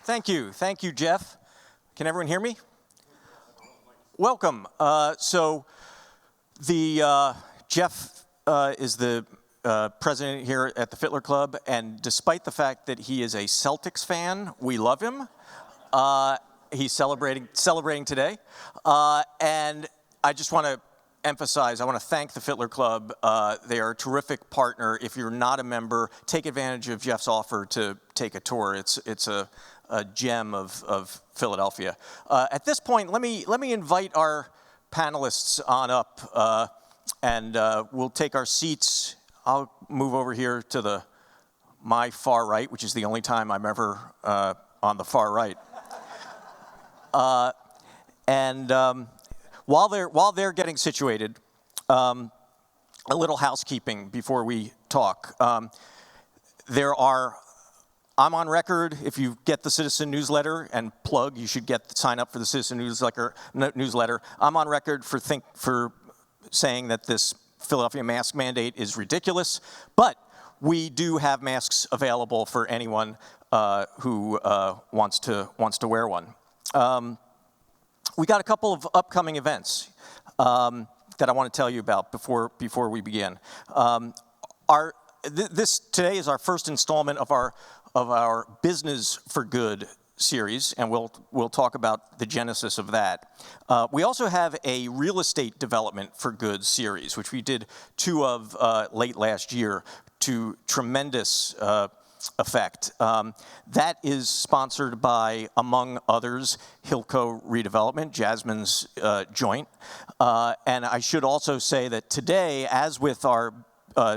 Thank you, Jeff. Can everyone hear me? Welcome. Jeff is the president here at the Fittler Club, and despite the fact that he is a Celtics fan, we love him. He's celebrating today, and I just want to emphasize, I want to thank the Fittler Club. They are a terrific partner. If you're not a member, take advantage of Jeff's offer to take a tour. It's a gem of Philadelphia. At this point, let me invite our panelists on up, and we'll take our seats. I'll move over here to my far right, which is the only time I'm ever on the far right. While they're getting situated, a little housekeeping before we talk. I'm on record. If you get the Citizen newsletter and plug, you should sign up for the Citizen newsletter. I'm on record for saying that this Philadelphia mask mandate is ridiculous, but we do have masks available for anyone who wants to wear one. We got a couple of upcoming events that I want to tell you about before we begin. Today is our first installment of our Business for Good series, and we'll talk about the genesis of that. We also have a Real Estate Development for Good series, which we did two of late last year to tremendous effect. That is sponsored by, among others, Hilco Redevelopment, Jasmine's joint. And I should also say that today, as with our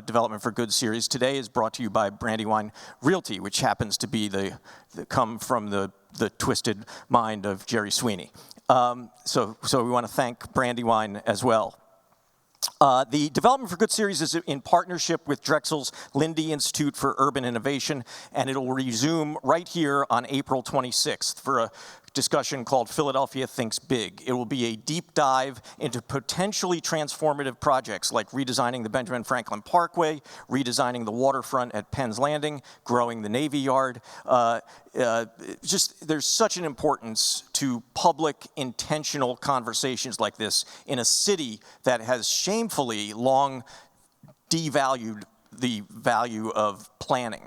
Development for Good series, today is brought to you by Brandywine Realty, which happens to be come from the twisted mind of Jerry Sweeney. So we want to thank Brandywine as well. The Development for Good series is in partnership with Drexel's Lindy Institute for Urban Innovation, and it'll resume right here on April 26th for a discussion called Philadelphia Thinks Big. It will be a deep dive into potentially transformative projects like redesigning the Benjamin Franklin Parkway, redesigning the waterfront at Penn's Landing, growing the Navy Yard. There's such an importance to public, intentional conversations like this in a city that has shamefully long devalued the value of planning.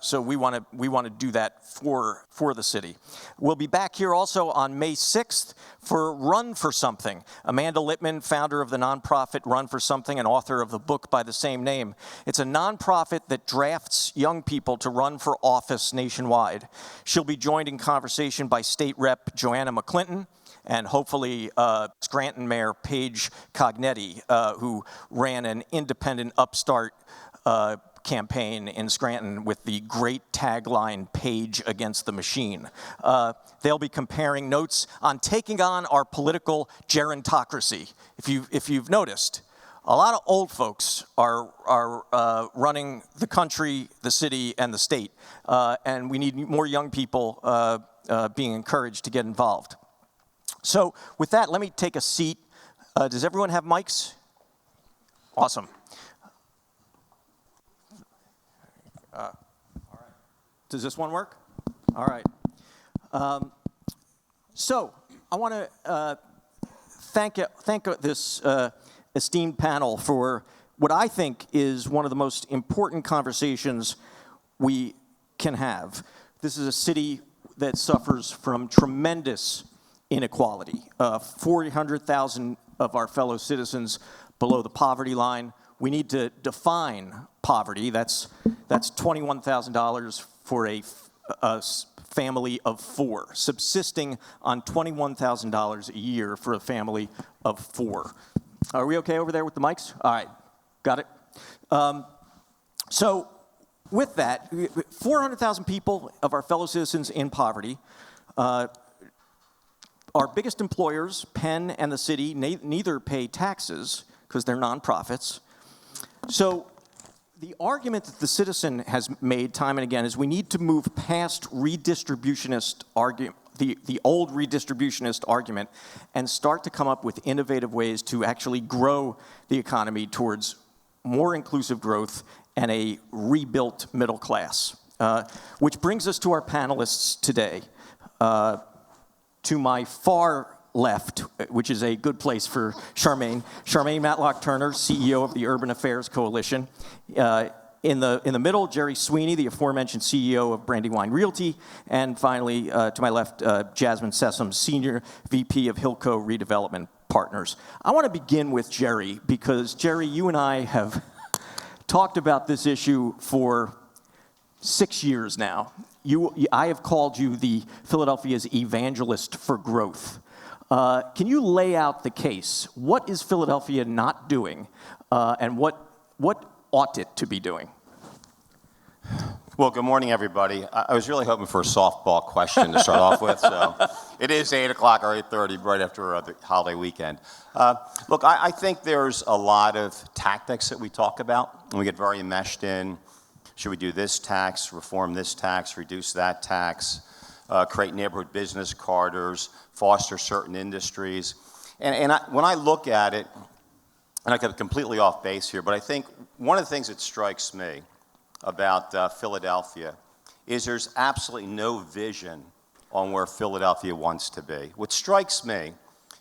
So we want to do that for the city. We'll be back here also on May 6th for Run for Something. Amanda Littman, founder of the nonprofit Run for Something and author of the book by the same name. It's a nonprofit that drafts young people to run for office nationwide. She'll be joined in conversation by State Rep Joanna McClinton and hopefully Scranton Mayor Paige Cognetti, who ran an independent upstart campaign in Scranton with the great tagline, Page Against the Machine. They'll be comparing notes on taking on our political gerontocracy. If you've noticed, a lot of old folks are running the country, the city, and the state, and we need more young people being encouraged to get involved. So with that, let me take a seat. Does everyone have mics? Awesome. All right. Does this one work? All right. So I want to thank this esteemed panel for what I think is one of the most important conversations we can have. This is a city that suffers from tremendous inequality. 400,000 of our fellow citizens below the poverty line. We need to define poverty. That's $21,000 for a family of four, subsisting on $21,000 a year for a family of four. Are we okay over there with the mics? All right, got it. So with that, 400,000 people of our fellow citizens in poverty. Our biggest employers, Penn and the city, neither pay taxes because they're nonprofits. So the argument that the Citizen has made time and again is we need to move past redistributionist argument, the old redistributionist argument, and start to come up with innovative ways to actually grow the economy towards more inclusive growth and a rebuilt middle class. Which brings us to our panelists today. To my far left, which is a good place for Sharmain Matlock-Turner, CEO of the Urban Affairs Coalition. In the middle, Jerry Sweeney, the aforementioned CEO of Brandywine Realty. And finally, to my left, Jasmine Sessoms, Senior VP of Hilco Redevelopment Partners. I want to begin with Jerry, because Jerry, you and I have talked about this issue for 6 years now. I have called you the Philadelphia's evangelist for growth. Can you lay out the case? What is Philadelphia not doing, and what ought it to be doing? Well, good morning, everybody. I was really hoping for a softball question to start off with. So it is 8 o'clock or 8:30, right after the holiday weekend. Look, I think there's a lot of tactics that we talk about, and we get very enmeshed in. Should we do this tax, reform this tax, reduce that tax, create neighborhood business corridors, foster certain industries? And when I look at it, and I could be completely off base here, but I think one of the things that strikes me about Philadelphia is there's absolutely no vision on where Philadelphia wants to be. What strikes me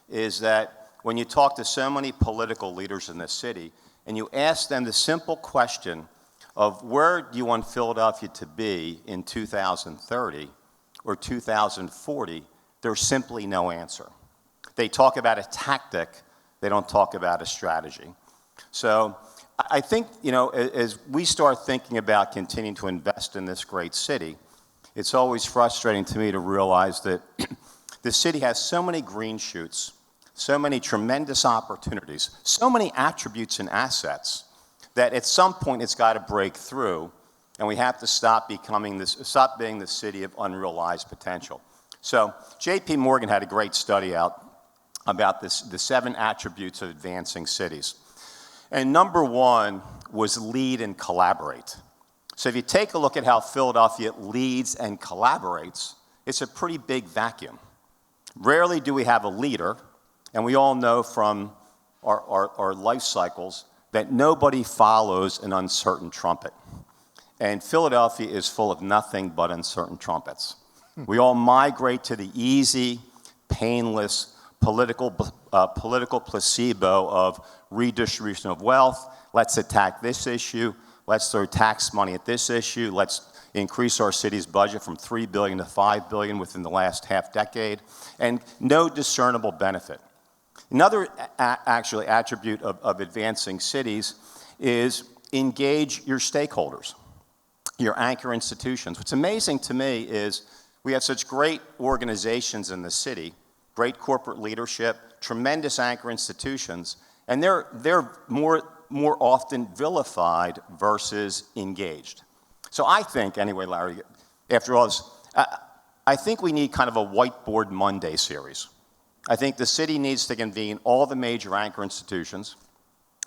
is that when you talk to so many political leaders in this city and you ask them the simple question of where do you want Philadelphia to be in 2030 or 2040, there's simply no answer. They talk about a tactic, they don't talk about a strategy. So I think, as we start thinking about continuing to invest in this great city, it's always frustrating to me to realize that the city has so many green shoots, so many tremendous opportunities, so many attributes and assets that at some point it's got to break through, and we have to stop being the city of unrealized potential. So J.P. Morgan had a great study out about the 7 attributes of advancing cities. And number 1 was lead and collaborate. So if you take a look at how Philadelphia leads and collaborates, it's a pretty big vacuum. Rarely do we have a leader, and we all know from our life cycles that nobody follows an uncertain trumpet. And Philadelphia is full of nothing but uncertain trumpets. We all migrate to the easy, painless, political placebo of redistribution of wealth. Let's attack this issue. Let's throw tax money at this issue. Let's increase our city's budget from $3 billion to $5 billion within the last half decade, and no discernible benefit. Another attribute of advancing cities is engage your stakeholders, your anchor institutions. What's amazing to me is we have such great organizations in the city, great corporate leadership, tremendous anchor institutions, and they're more often vilified versus engaged. So I think, anyway, Larry, after all this, I think we need kind of a Whiteboard Monday series. I think the city needs to convene all the major anchor institutions,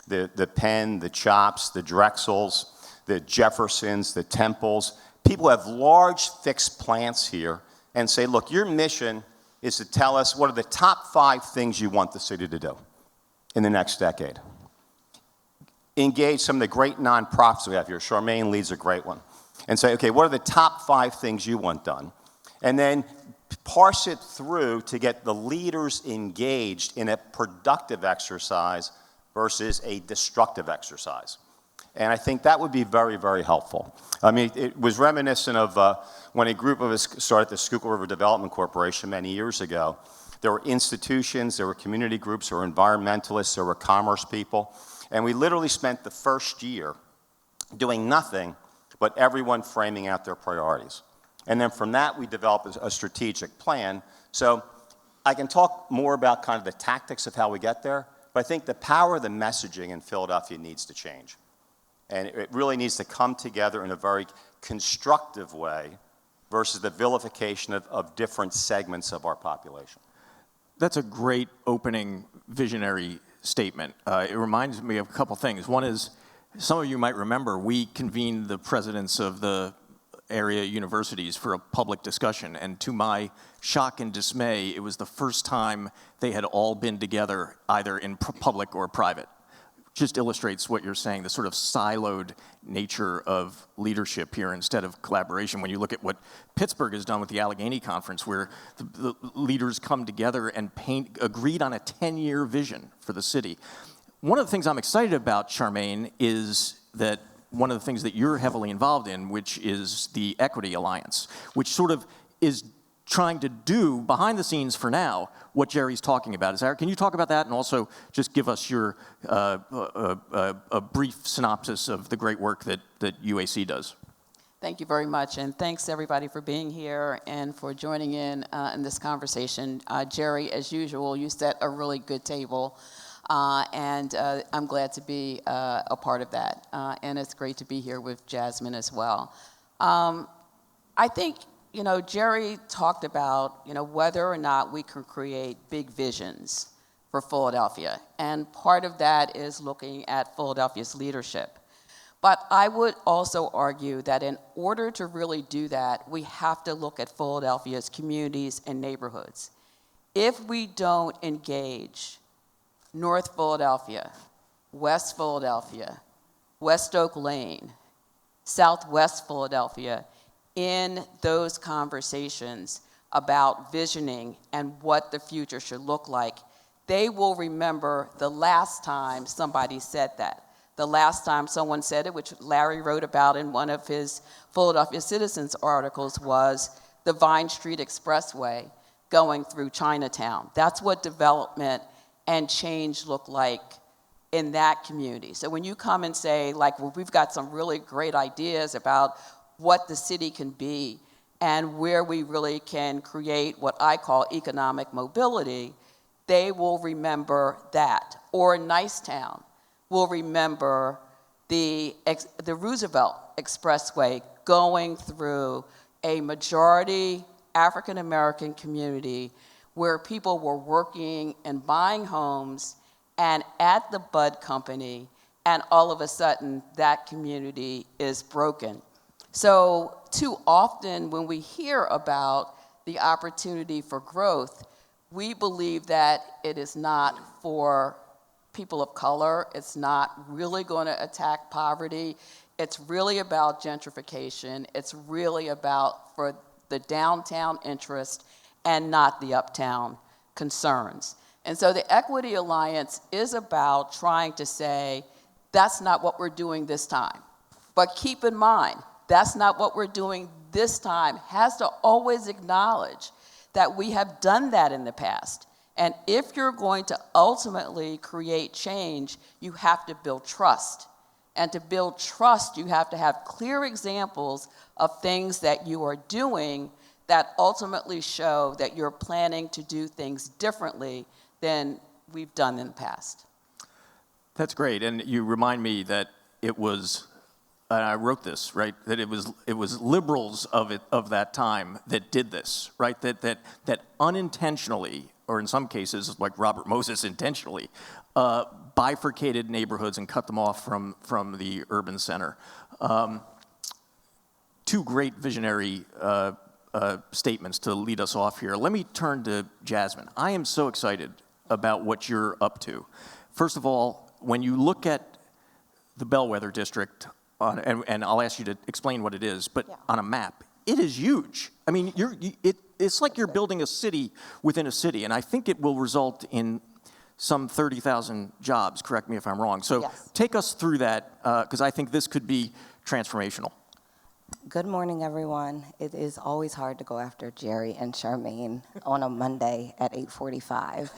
the Penn, the Chops, the Drexels, the Jeffersons, the Temples, people who have large fixed plants here, and say, look, your mission is to tell us what are the top 5 things you want the city to do in the next decade. Engage some of the great nonprofits we have here. Sharmain leads a great one. And say, okay, what are the top 5 things you want done? And then parse it through to get the leaders engaged in a productive exercise versus a destructive exercise. And I think that would be very, very helpful. I mean, it was reminiscent of when a group of us started the Schuylkill River Development Corporation many years ago. There were institutions, there were community groups, there were environmentalists, there were commerce people. And we literally spent the first year doing nothing but everyone framing out their priorities. And then from that, we developed a strategic plan. So I can talk more about kind of the tactics of how we get there, but I think the power of the messaging in Philadelphia needs to change. And it really needs to come together in a very constructive way versus the vilification of different segments of our population. That's a great opening visionary statement. It reminds me of a couple things. One is, some of you might remember, we convened the presidents of the area universities for a public discussion, and to my shock and dismay, it was the first time they had all been together, either in public or private. just illustrates what you're saying, the sort of siloed nature of leadership here instead of collaboration. When you look at what Pittsburgh has done with the Allegheny Conference, where the leaders come together and agreed on a 10-year vision for the city. One of the things I'm excited about, Sharmain, is that one of the things that you're heavily involved in, which is the Equity Alliance, which sort of is trying to do behind the scenes for now what Jerry's talking about. Can you talk about that and also just give us your a brief synopsis of the great work that UAC does? Thank you very much, and thanks everybody for being here and for joining in this conversation. Jerry, as usual, you set a really good table, and I'm glad to be a part of that. And it's great to be here with Jasmine as well. I think, Jerry talked about, whether or not we can create big visions for Philadelphia. And part of that is looking at Philadelphia's leadership. But I would also argue that in order to really do that, we have to look at Philadelphia's communities and neighborhoods. If we don't engage North Philadelphia, West Philadelphia, West Oak Lane, Southwest Philadelphia, in those conversations about visioning and what the future should look like, they will remember the last time somebody said that. The last time someone said it, which Larry wrote about in one of his Philadelphia Citizens articles, was the Vine Street Expressway going through Chinatown. That's what development and change look like in that community. So when you come and say, we've got some really great ideas about what the city can be and where we really can create what I call economic mobility, they will remember that. Or Nicetown will remember the Roosevelt Expressway going through a majority African-American community where people were working and buying homes and at the Bud Company, and all of a sudden that community is broken. So too often when we hear about the opportunity for growth, we believe that it is not for people of color. It's not really going to attack poverty. It's really about gentrification. It's really about for the downtown interest and not the uptown concerns. And so the Equity Alliance is about trying to say, that's not what we're doing this time. But keep in mind, that's not what we're doing this time has to always acknowledge that we have done that in the past. And if you're going to ultimately create change, you have to build trust. And to build trust, you have to have clear examples of things that you are doing that ultimately show that you're planning to do things differently than we've done in the past. That's great, and you remind me that it was, and I wrote this, right, that it was liberals of that time that did this, right, that unintentionally, or in some cases, like Robert Moses intentionally, bifurcated neighborhoods and cut them off from the urban center. Two great visionary statements to lead us off here. Let me turn to Jasmine. I am so excited about what you're up to. First of all, when you look at the Bellwether District, and I'll ask you to explain what it is, but on a map, it is huge. I mean, it's like you're building a city within a city, and I think it will result in some 30,000 jobs, correct me if I'm wrong. So take us through that, because I think this could be transformational. Good morning, everyone. It is always hard to go after Jerry and Sharmain on a Monday at 8:45,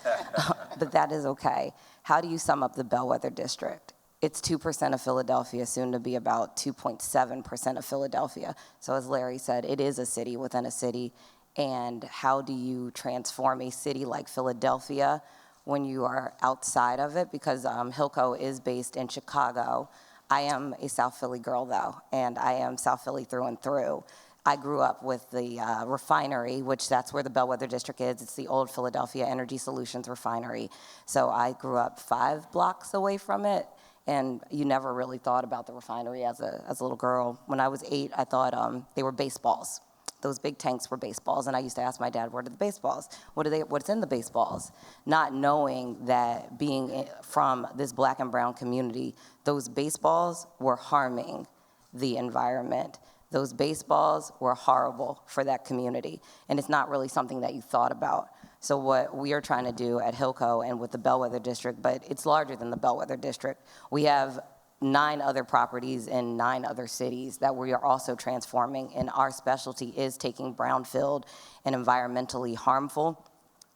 but that is okay. How do you sum up the Bellwether District? It's 2% of Philadelphia, soon to be about 2.7% of Philadelphia. So as Larry said, it is a city within a city. And how do you transform a city like Philadelphia when you are outside of it? Because Hilco is based in Chicago. I am a South Philly girl, though, and I am South Philly through and through. I grew up with the refinery, which that's where the Bellwether District is. It's the old Philadelphia Energy Solutions refinery. So I grew up 5 blocks away from it, and you never really thought about the refinery as a little girl. When I was 8, I thought they were baseballs. Those big tanks were baseballs, and I used to ask my dad, "What are the baseballs? What's in the baseballs?" Not knowing that being from this black and brown community, those baseballs were harming the environment. Those baseballs were horrible for that community, and it's not really something that you thought about. So what we are trying to do at Hilco and with the Bellwether District, but it's larger than the Bellwether District, we have 9 other properties in 9 other cities that we are also transforming, and our specialty is taking brownfield and environmentally harmful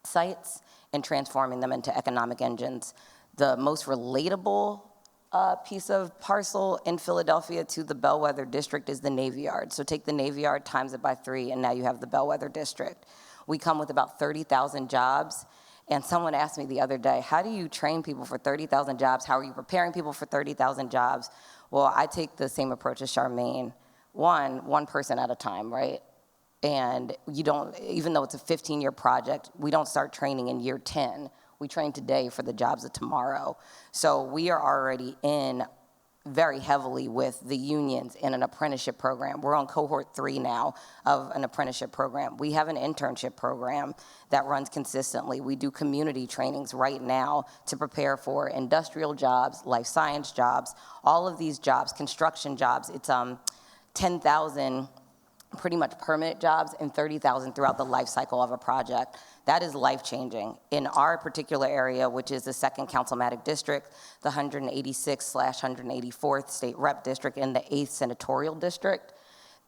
sites and transforming them into economic engines. The most relatable piece of parcel in Philadelphia to the Bellwether District is the Navy Yard. So take the Navy Yard, times it by 3, and now you have the Bellwether District. We come with about 30,000 jobs. And someone asked me the other day, how do you train people for 30,000 jobs? How are you preparing people for 30,000 jobs? Well, I take the same approach as Sharmain. One person at a time, right? And you don't, even though it's a 15-year project, we don't start training in year 10. We train today for the jobs of tomorrow. So we are already in very heavily with the unions in an apprenticeship program. We're on cohort 3 now of an apprenticeship program. We have an internship program that runs consistently. We do community trainings right now to prepare for industrial jobs, life science jobs, all of these jobs, construction jobs. It's 10,000 pretty much permanent jobs and 30,000 throughout the life cycle of a project. That is life-changing. In our particular area, which is the 2nd Councilmatic District, the 186/184th State Rep District, and the 8th Senatorial District,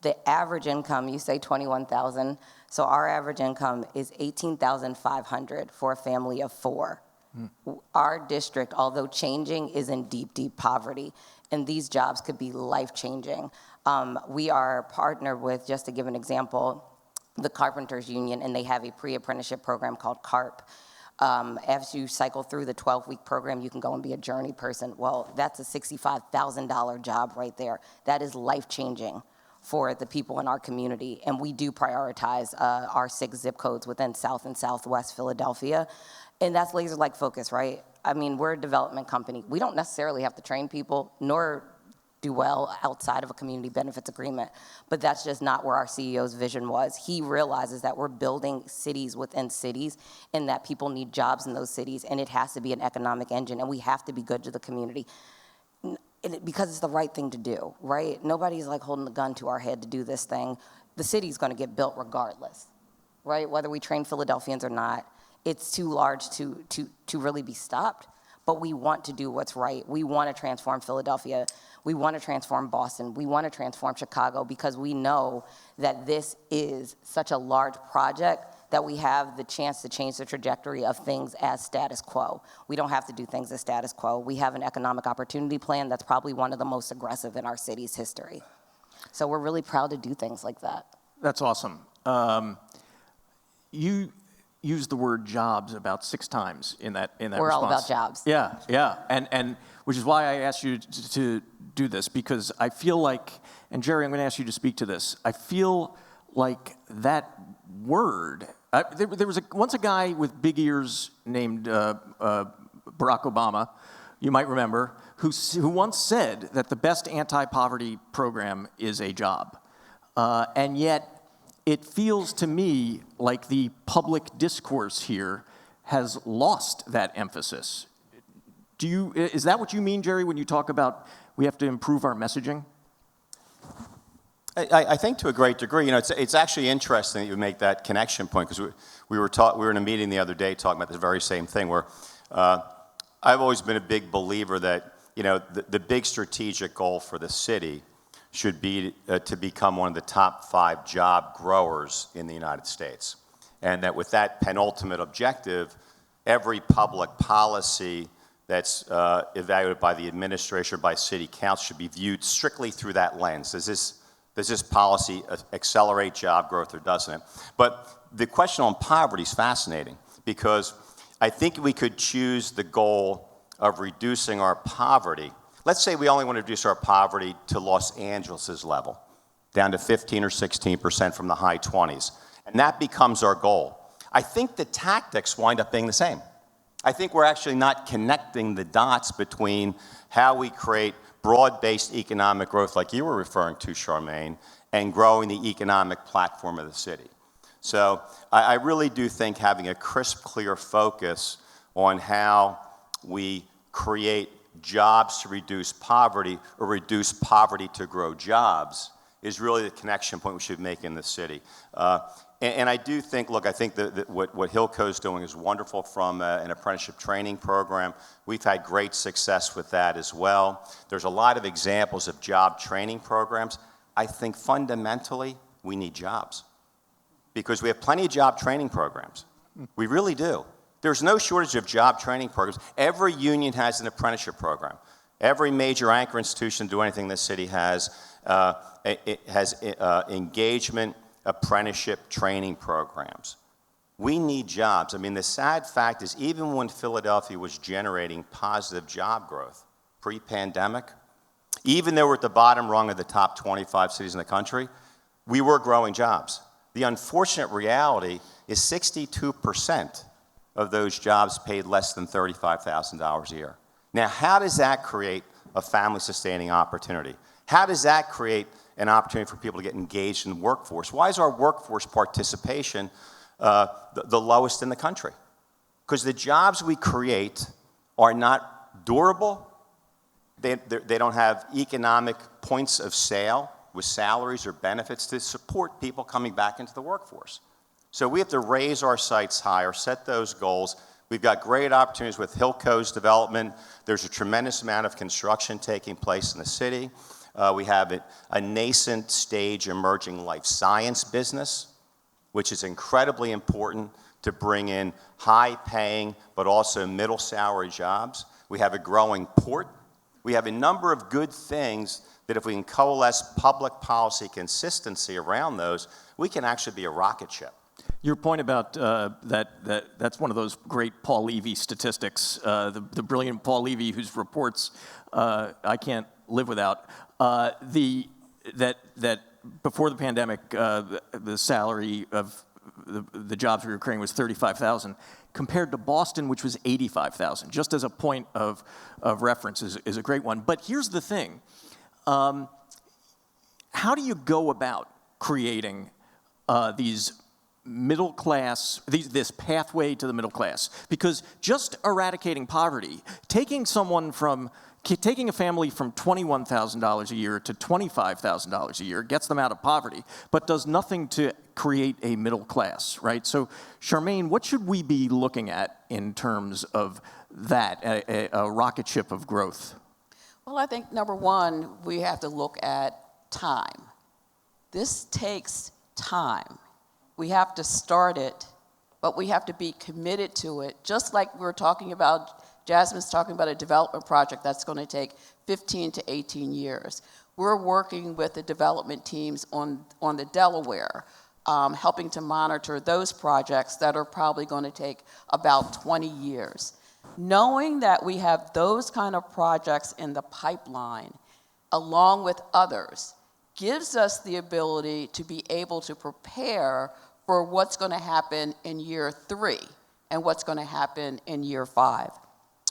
the average income, you say 21,000, so our average income is 18,500 for a family of 4. Our district, although changing, is in deep, deep poverty, and these jobs could be life-changing. We are partnered with, just to give an example, the Carpenters Union, and they have a pre-apprenticeship program called CARP. As you cycle through the 12-week program, you can go and be a journey person. Well, that's a $65,000 job right there. That is life-changing for the people in our community, and we do prioritize our 6 zip codes within South and Southwest Philadelphia, and that's laser-like focus, right? I mean, we're a development company. We don't necessarily have to train people, nor do well outside of a community benefits agreement, but that's just not where our CEO's vision was. He realizes that we're building cities within cities and that people need jobs in those cities, and it has to be an economic engine, and we have to be good to the community because it's the right thing to do, right? Nobody's like holding the gun to our head to do this thing. The city's gonna get built regardless, right? Whether we train Philadelphians or not, it's too large to really be stopped, but we want to do what's right. We wanna transform Philadelphia. We want to transform Boston. We want to transform Chicago because we know that this is such a large project that we have the chance to change the trajectory of things as status quo. We don't have to do things as status quo. We have an economic opportunity plan that's probably one of the most aggressive in our city's history. So we're really proud to do things like that. That's awesome. You used the word jobs about 6 times in that response. We're all about jobs. Yeah, and which is why I asked you to do this, because I feel like, and Jerry, I'm going to ask you to speak to this. I feel like that word. There was once a guy with big ears named Barack Obama, you might remember, who once said that the best anti-poverty program is a job, and yet it feels to me like the public discourse here has lost that emphasis. Is that what you mean, Jerry, when you talk about we have to improve our messaging? I think to a great degree. You know, it's actually interesting that you make that connection point, because we were in a meeting the other day talking about the very same thing, where I've always been a big believer that, you know, the big strategic goal for the city should be to become one of the top 5 job growers in the United States. And that with that penultimate objective, every public policy that's evaluated by the administration or by city council should be viewed strictly through that lens. Does this policy accelerate job growth or doesn't it? But the question on poverty is fascinating, because I think we could choose the goal of reducing our poverty. Let's say we only want to reduce our poverty to Los Angeles' level, down to 15 or 16% from the high 20s. And that becomes our goal. I think the tactics wind up being the same. I think we're actually not connecting the dots between how we create broad-based economic growth, like you were referring to, Sharmain, and growing the economic platform of the city. So I really do think having a crisp, clear focus on how we create jobs to reduce poverty or reduce poverty to grow jobs is really the connection point we should make in the city. And I do think, look, I think that what Hilco's doing is wonderful from an apprenticeship training program. We've had great success with that as well. There's a lot of examples of job training programs. I think fundamentally we need jobs because we have plenty of job training programs. We really do. There's no shortage of job training programs. Every union has an apprenticeship program. Every major anchor institution to do anything in this city has engagement apprenticeship training programs. We need jobs. I mean, the sad fact is even when Philadelphia was generating positive job growth pre-pandemic, even though we're at the bottom rung of the top 25 cities in the country, we were growing jobs. The unfortunate reality is 62% of those jobs paid less than $35,000 a year. Now, how does that create a family-sustaining opportunity? How does that create an opportunity for people to get engaged in the workforce? Why is our workforce participation the lowest in the country? Because the jobs we create are not durable. They don't have economic points of sale with salaries or benefits to support people coming back into the workforce. So we have to raise our sights higher, set those goals. We've got great opportunities with Hilco's development. There's a tremendous amount of construction taking place in the city. We have a nascent stage emerging life science business, which is incredibly important to bring in high-paying but also middle salary jobs. We have a growing port. We have a number of good things that if we can coalesce public policy consistency around those, we can actually be a rocket ship. Your point about that's one of those great Paul Levy statistics, the brilliant Paul Levy, whose reports I can't live without. That before the pandemic, the salary of the jobs we were creating was $35,000, compared to Boston, which was $85,000. Just as a point of reference is a great one. But here's the thing: how do you go about creating these middle class, this pathway to the middle class? Because just eradicating poverty, taking a family from $21,000 a year to $25,000 a year gets them out of poverty, but does nothing to create a middle class, right? So, Sharmain, what should we be looking at in terms of that, a rocket ship of growth? Well, I think number one, we have to look at time. This takes time. We have to start it, but we have to be committed to it. Just like we're talking about, Jasmine's talking about a development project that's going to take 15 to 18 years. We're working with the development teams on the Delaware, helping to monitor those projects that are probably going to take about 20 years. Knowing that we have those kind of projects in the pipeline, along with others, gives us the ability to be able to prepare for what's going to happen in year 3 and what's going to happen in year 5.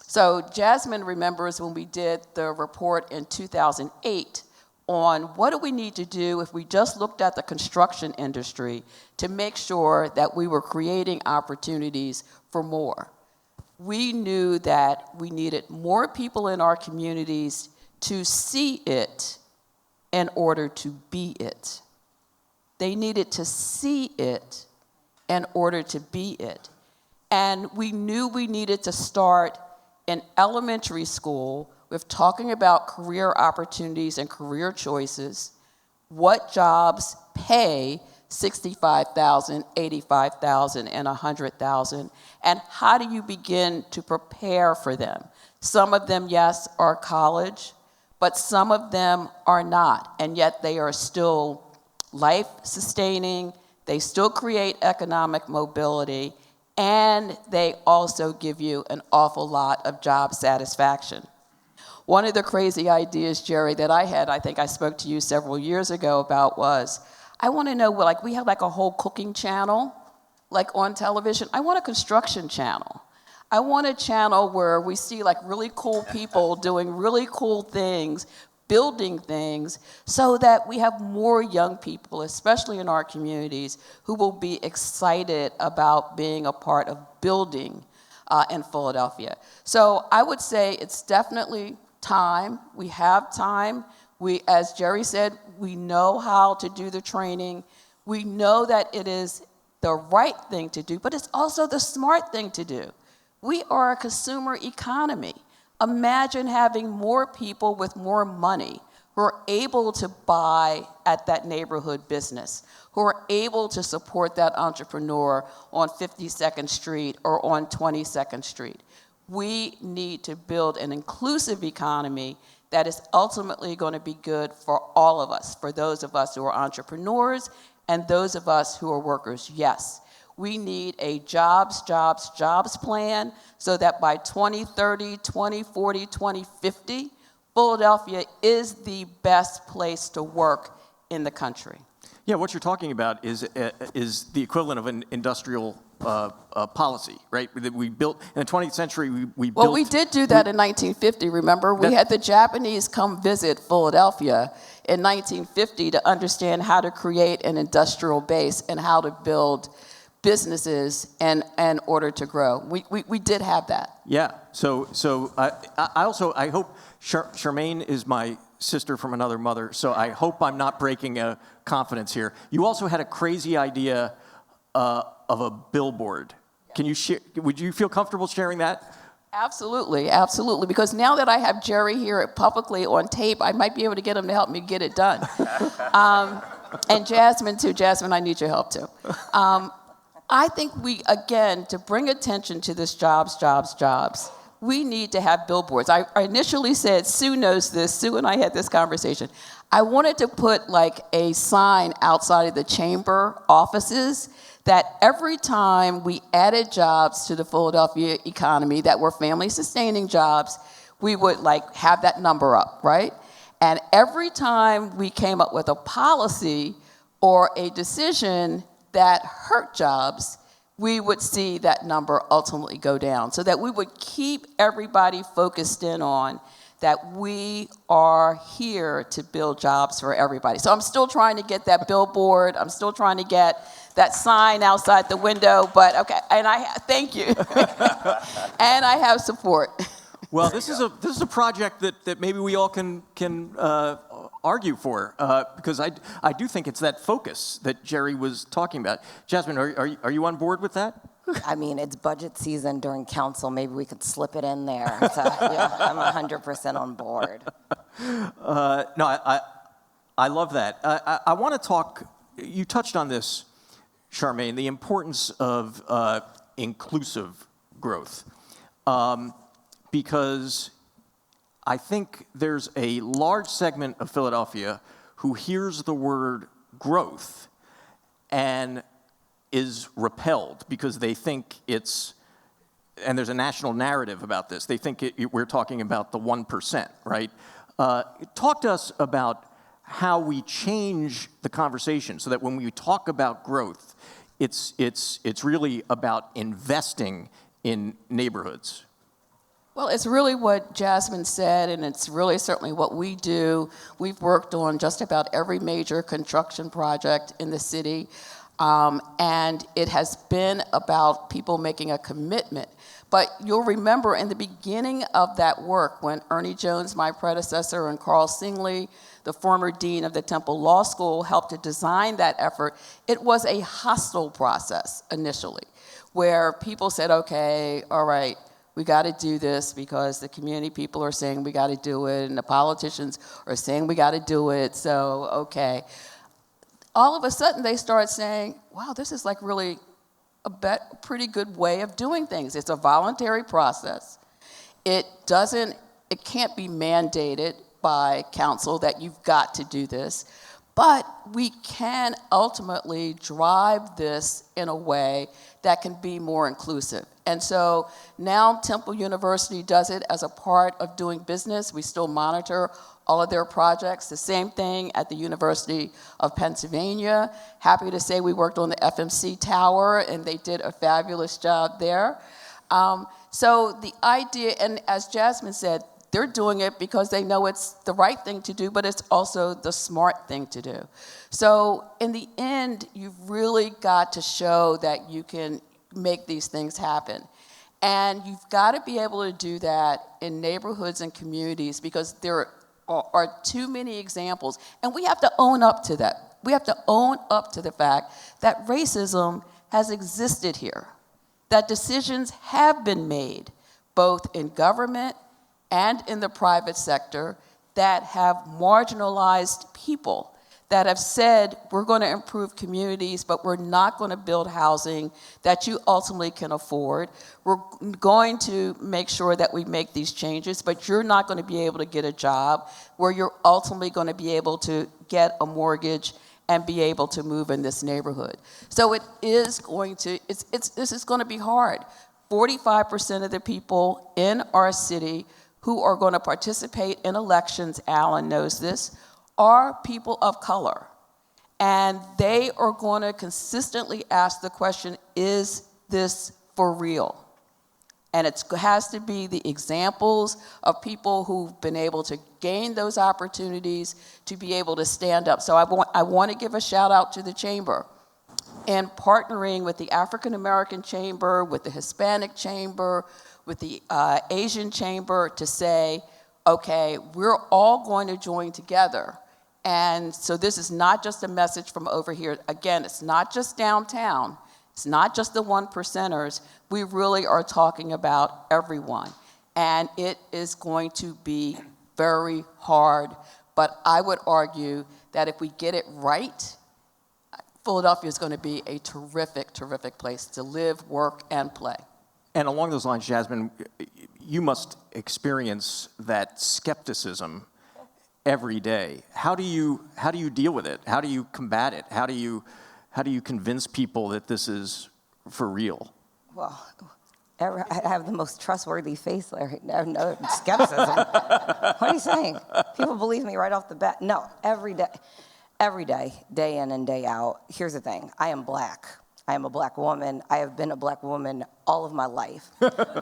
So Jasmine remembers when we did the report in 2008 on what do we need to do if we just looked at the construction industry to make sure that we were creating opportunities for more. We knew that we needed more people in our communities to see it in order to be it. They needed to see it in order to be it. And we knew we needed to start in elementary school with talking about career opportunities and career choices, what jobs pay $65,000, $85,000, and $100,000, and how do you begin to prepare for them? Some of them, yes, are college, but some of them are not, and yet they are still life-sustaining, they still create economic mobility, and they also give you an awful lot of job satisfaction. One of the crazy ideas, Jerry, that I had, I think I spoke to you several years ago about was, I want to know, like we have like a whole cooking channel, like on television. I want a construction channel. I want a channel where we see like really cool people doing really cool things, building things so that we have more young people, especially in our communities, who will be excited about being a part of building in Philadelphia. So I would say it's definitely time. We have time. We, as Jerry said, we know how to do the training. We know that it is the right thing to do, but it's also the smart thing to do. We are a consumer economy. Imagine having more people with more money who are able to buy at that neighborhood business, who are able to support that entrepreneur on 52nd Street or on 22nd Street. We need to build an inclusive economy that is ultimately going to be good for all of us, for those of us who are entrepreneurs and those of us who are workers. Yes, we need a jobs plan so that by 2030, 2040, 2050, Philadelphia is the best place to work in the country. Yeah, what you're talking about is the equivalent of an industrial policy, right? That we built in the 20th century. We Well, we did do that in 1950. Remember, we had the Japanese come visit Philadelphia in 1950 to understand how to create an industrial base and how to build businesses in order to grow. We did have that. Yeah. So I hope Sharmain is my sister from another mother. So I hope I'm not breaking a confidence here. You also had a crazy idea of a billboard. Can you share? Would you feel comfortable sharing that? Absolutely, absolutely. Because now that I have Jerry here publicly on tape, I might be able to get him to help me get it done. And Jasmine too. Jasmine, I need your help too. I think we, again, to bring attention to this jobs, we need to have billboards. I initially said, Sue knows this, Sue and I had this conversation. I wanted to put like a sign outside of the chamber offices that every time we added jobs to the Philadelphia economy that were family sustaining jobs, we would like have that number up, right? And every time we came up with a policy or a decision that hurt jobs, we would see that number ultimately go down, so that we would keep everybody focused in on that we are here to build jobs for everybody. So I'm still trying to get that billboard. I'm still trying to get that sign outside the window, but okay, and thank you. And I have support. Well, this is a project that maybe we all can argue for, because I do think it's that focus that Jerry was talking about. Jasmine, are you on board with that? I mean, it's budget season during council. Maybe we could slip it in there. So, yeah, I'm 100% on board. No, I love that. I want to talk, you touched on this, Sharmain, the importance of inclusive growth. Because I think there's a large segment of Philadelphia who hears the word growth and is repelled because they think it's, and there's a national narrative about this, they think we're talking about the 1%, right? Talk to us about how we change the conversation so that when we talk about growth, it's really about investing in neighborhoods. Well, it's really what Jasmine said, and it's really certainly what we do. We've worked on just about every major construction project in the city, and it has been about people making a commitment. But you'll remember in the beginning of that work, when Ernie Jones, my predecessor, and Carl Singley, the former dean of the Temple Law School, helped to design that effort, it was a hostile process initially, where people said, okay, all right, we got to do this because the community people are saying we got to do it, and the politicians are saying we got to do it, so okay. All of a sudden, they start saying, wow, this is like really a pretty good way of doing things. It's a voluntary process. It can't be mandated by council that you've got to do this, but we can ultimately drive this in a way that can be more inclusive. And so now Temple University does it as a part of doing business. We still monitor all of their projects. The same thing at the University of Pennsylvania. Happy to say we worked on the FMC Tower, and they did a fabulous job there. So the idea, and as Jasmine said, they're doing it because they know it's the right thing to do, but it's also the smart thing to do. So in the end, you've really got to show that you can make these things happen. And you've got to be able to do that in neighborhoods and communities because there are too many examples. And we have to own up to that. We have to own up to the fact that racism has existed here, that decisions have been made, both in government and in the private sector, that have marginalized people, that have said, we're going to improve communities, but we're not going to build housing that you ultimately can afford. We're going to make sure that we make these changes, but you're not going to be able to get a job where you're ultimately going to be able to get a mortgage and be able to move in this neighborhood. So it is going to, this is going to be hard. 45% of the people in our city who are going to participate in elections, Alan knows this, are people of color. And they are going to consistently ask the question, is this for real? And it has to be the examples of people who've been able to gain those opportunities to be able to stand up. So I want to give a shout out to the Chamber. And partnering with the African American Chamber, with the Hispanic Chamber, with the Asian Chamber to say, okay, we're all going to join together. And so this is not just a message from over here. Again, it's not just downtown. It's not just the 1%ers. We really are talking about everyone. And it is going to be very hard. But I would argue that if we get it right, Philadelphia is going to be a terrific, terrific place to live, work, and play. And along those lines, Jasmine, you must experience that skepticism every day. How do you deal with it? How do you combat it? How do you convince people that this is for real? Well, I have the most trustworthy face, Larry. No skepticism. What are you saying? People believe me right off the bat. No, every day, day in and day out. Here's the thing. I am black. I am a black woman. I have been a black woman all of my life.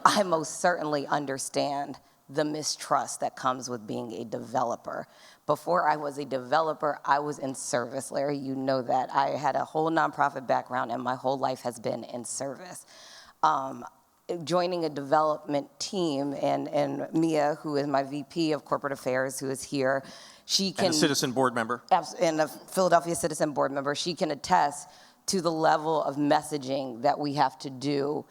I most certainly understand the mistrust that comes with being a developer. Before I was a developer, I was in service, Larry. You know that. I had a whole nonprofit background, and my whole life has been in service. Joining a development team, and Mia, who is my VP of Corporate Affairs, who is here, she can— And a citizen board member. And a Philadelphia Citizen Board member. She can attest to the level of messaging that we have to do.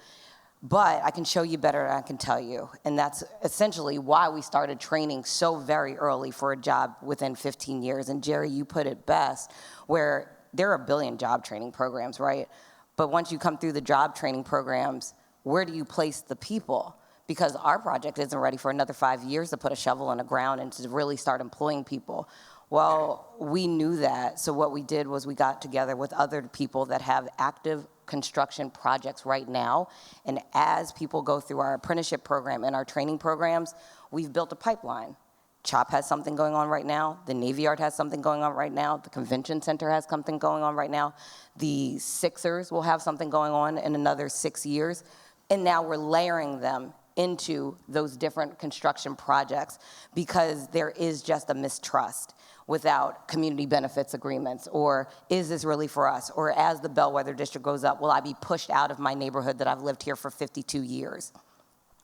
But I can show you better than I can tell you. And that's essentially why we started training so very early for a job within 15 years. And Jerry, you put it best, where there are a billion job training programs, right? But once you come through the job training programs, where do you place the people? Because our project isn't ready for another 5 years to put a shovel in the ground and to really start employing people. Well, we knew that. So what we did was we got together with other people that have active construction projects right now. And as people go through our apprenticeship program and our training programs, we've built a pipeline. CHOP has something going on right now. The Navy Yard has something going on right now. The Convention Center has something going on right now. The Sixers will have something going on in another 6 years. And now we're layering them into those different construction projects because there is just a mistrust without community benefits agreements, or is this really for us? Or as the Bellwether District goes up, will I be pushed out of my neighborhood that I've lived here for 52 years?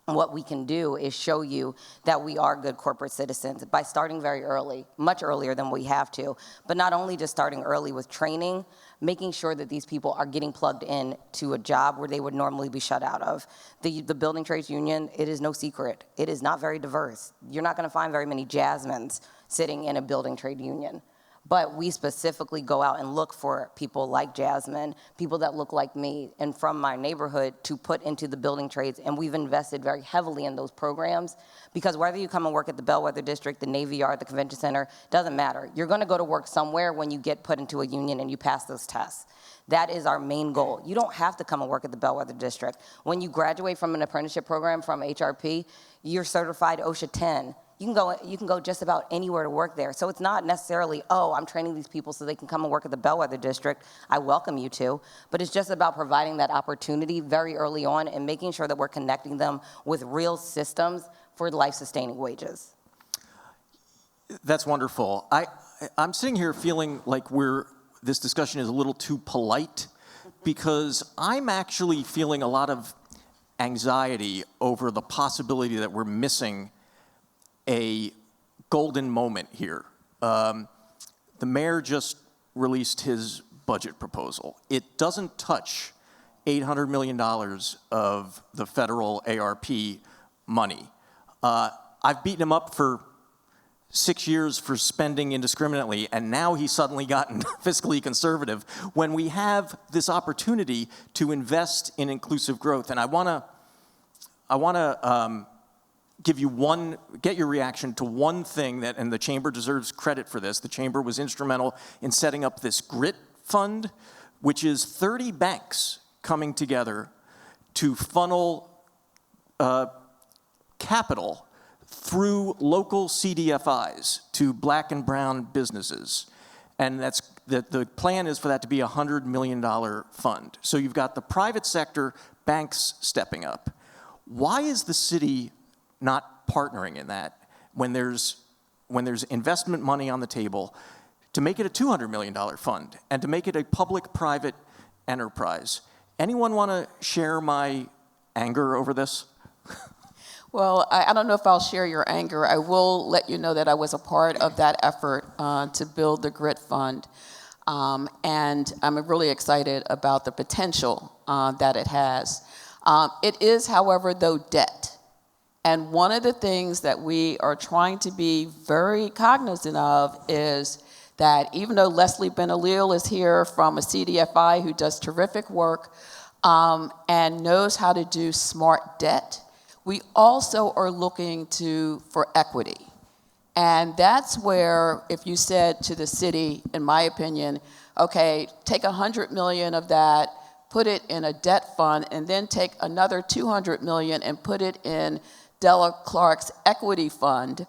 And what we can do is show you that we are good corporate citizens by starting very early, much earlier than we have to, but not only just starting early with training, making sure that these people are getting plugged in to a job where they would normally be shut out of. The Building Trades Union, it is no secret. It is not very diverse. You're not gonna find very many Jasmines sitting in a building trade union. But we specifically go out and look for people like Jasmine, people that look like me and from my neighborhood to put into the building trades. And we've invested very heavily in those programs because whether you come and work at the Bellwether District, the Navy Yard, the Convention Center, doesn't matter. You're gonna go to work somewhere when you get put into a union and you pass those tests. That is our main goal. You don't have to come and work at the Bellwether District. When you graduate from an apprenticeship program from HRP, you're certified OSHA 10. You can go just about anywhere to work there. So it's not necessarily, oh, I'm training these people so they can come and work at the Bellwether District. I welcome you to. But it's just about providing that opportunity very early on and making sure that we're connecting them with real systems for life-sustaining wages. That's wonderful. I'm sitting here feeling like this discussion is a little too polite, because I'm actually feeling a lot of anxiety over the possibility that we're missing a golden moment here. The mayor just released his budget proposal. It doesn't touch $800 million of the federal ARP money. I've beaten him up for 6 years for spending indiscriminately, and now he's suddenly gotten fiscally conservative when we have this opportunity to invest in inclusive growth. And I want to get your reaction to one thing and the Chamber deserves credit for this. The Chamber was instrumental in setting up this GRIT fund, which is 30 banks coming together to funnel capital through local CDFIs to black and brown businesses. And the plan is for that to be a $100 million fund. So you've got the private sector, banks stepping up. Why is the city not partnering in that when there's investment money on the table to make it a $200 million fund and to make it a public-private enterprise? Anyone want to share my anger over this? Well, I don't know if I'll share your anger. I will let you know that I was a part of that effort to build the GRIT Fund. And I'm really excited about the potential that it has. It is, however, though, debt. And one of the things that we are trying to be very cognizant of is that even though Leslie Ben-Alil is here from a CDFI who does terrific work and knows how to do smart debt, we also are looking for equity. And that's where, if you said to the city, in my opinion, okay, take $100 million of that, put it in a debt fund, and then take another $200 million and put it in Della Clark's equity fund,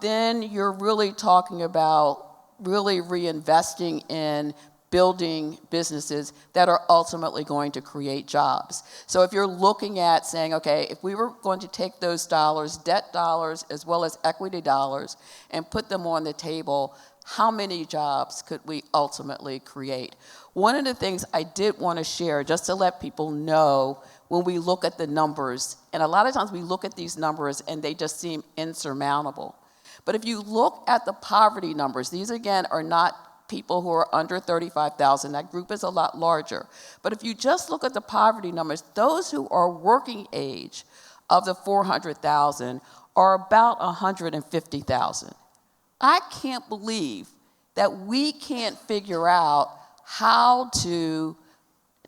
then you're really talking about really reinvesting in building businesses that are ultimately going to create jobs. So if you're looking at saying, okay, if we were going to take those dollars, debt dollars as well as equity dollars, and put them on the table, how many jobs could we ultimately create? One of the things I did want to share, just to let people know, when we look at the numbers, and a lot of times we look at these numbers and they just seem insurmountable. But if you look at the poverty numbers, these again are not people who are under 35,000. That group is a lot larger. But if you just look at the poverty numbers, those who are working age of the 400,000 are about 150,000. I can't believe that we can't figure out how to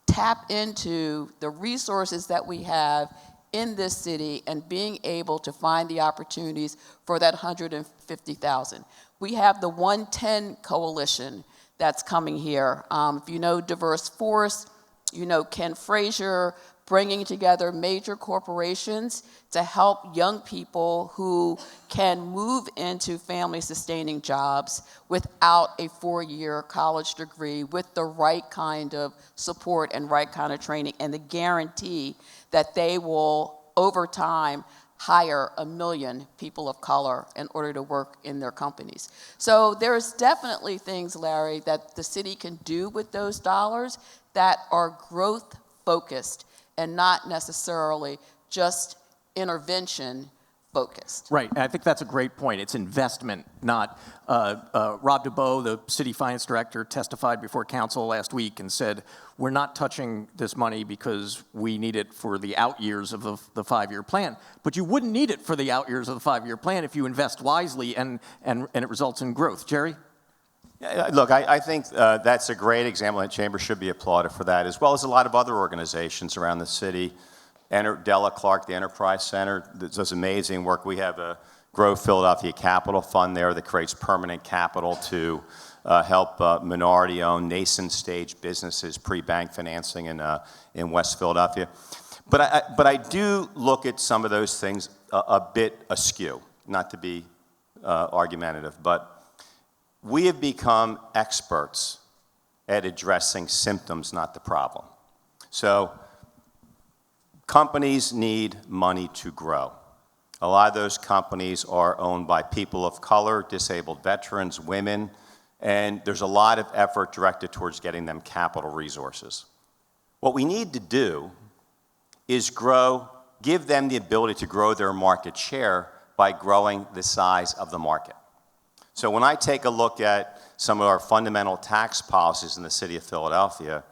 tap into the resources that we have in this city and being able to find the opportunities for that 150,000. We have the 110 Coalition that's coming here. If you know Diverse Force, you know Ken Frazier, bringing together major corporations to help young people who can move into family-sustaining jobs without a 4-year college degree, with the right kind of support and right kind of training, and the guarantee that they will, over time, hire 1 million people of color in order to work in their companies. So there's definitely things, Larry, that the city can do with those dollars that are growth-focused and not necessarily just intervention-focused. Right, and I think that's a great point. It's investment, not. Rob DeBoe, the city finance director, testified before council last week and said, we're not touching this money because we need it for the out years of the 5-year plan. But you wouldn't need it for the out years of the 5-year plan if you invest wisely and it results in growth. Jerry? Yeah, look, I think that's a great example, and the Chamber should be applauded for that, as well as a lot of other organizations around the city. Della Clark, the Enterprise Center, does amazing work. We have a Grow Philadelphia Capital Fund there that creates permanent capital to help minority-owned, nascent-stage businesses, pre-bank financing in West Philadelphia. But I do look at some of those things a bit askew, not to be argumentative, but we have become experts at addressing symptoms, not the problem. So companies need money to grow. A lot of those companies are owned by people of color, disabled veterans, women, and there's a lot of effort directed towards getting them capital resources. What we need to do is give them the ability to grow their market share by growing the size of the market. So when I take a look at some of our fundamental tax policies in the city of Philadelphia,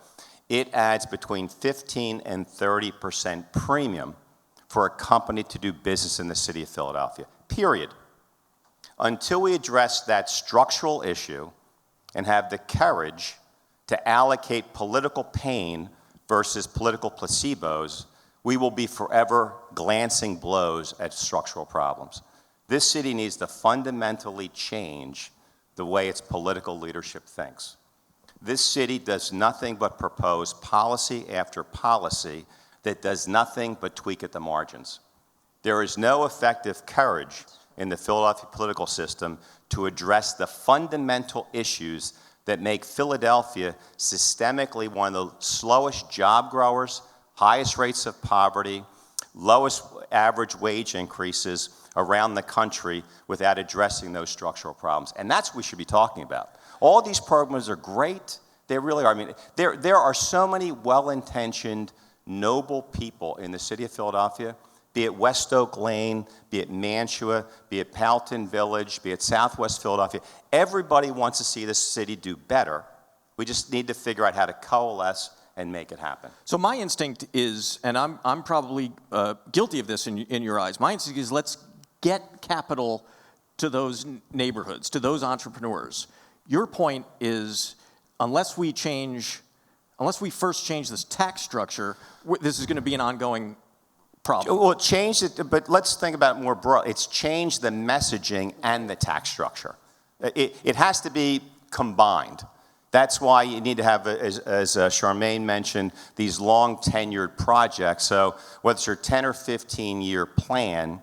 it adds between 15 and 30% premium for a company to do business in the city of Philadelphia, period. Until we address that structural issue and have the courage to allocate political pain versus political placebos, we will be forever glancing blows at structural problems. This city needs to fundamentally change the way its political leadership thinks. This city does nothing but propose policy after policy that does nothing but tweak at the margins. There is no effective courage in the Philadelphia political system to address the fundamental issues that make Philadelphia systemically one of the slowest job growers, highest rates of poverty, lowest average wage increases around the country without addressing those structural problems. And that's what we should be talking about. All these programs are great. They really are. I mean, there are so many well-intentioned, noble people in the city of Philadelphia, be it West Oak Lane, be it Mantua, be it Powelton Village, be it Southwest Philadelphia. Everybody wants to see this city do better. We just need to figure out how to coalesce and make it happen. So my instinct is, and I'm probably guilty of this in your eyes, my instinct is let's get capital to those neighborhoods, to those entrepreneurs. Your point is, unless we first change this tax structure, this is going to be an ongoing problem. Well, change it, but let's think about it more broad. It's changed the messaging and the tax structure. It has to be combined. That's why you need to have, as Sharmain mentioned, these long tenured projects. So whether it's your 10 or 15-year plan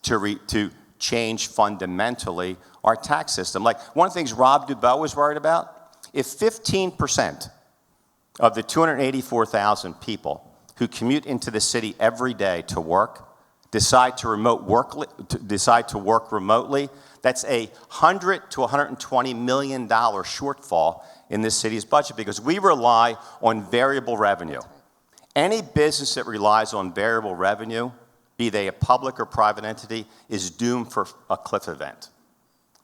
to change fundamentally our tax system. Like one of the things Rob Dubois was worried about, if 15% of the 284,000 people who commute into the city every day to work decide to work remotely, that's a $100 to $120 million shortfall in this city's budget because we rely on variable revenue. Any business that relies on variable revenue, be they a public or private entity, is doomed for a cliff event.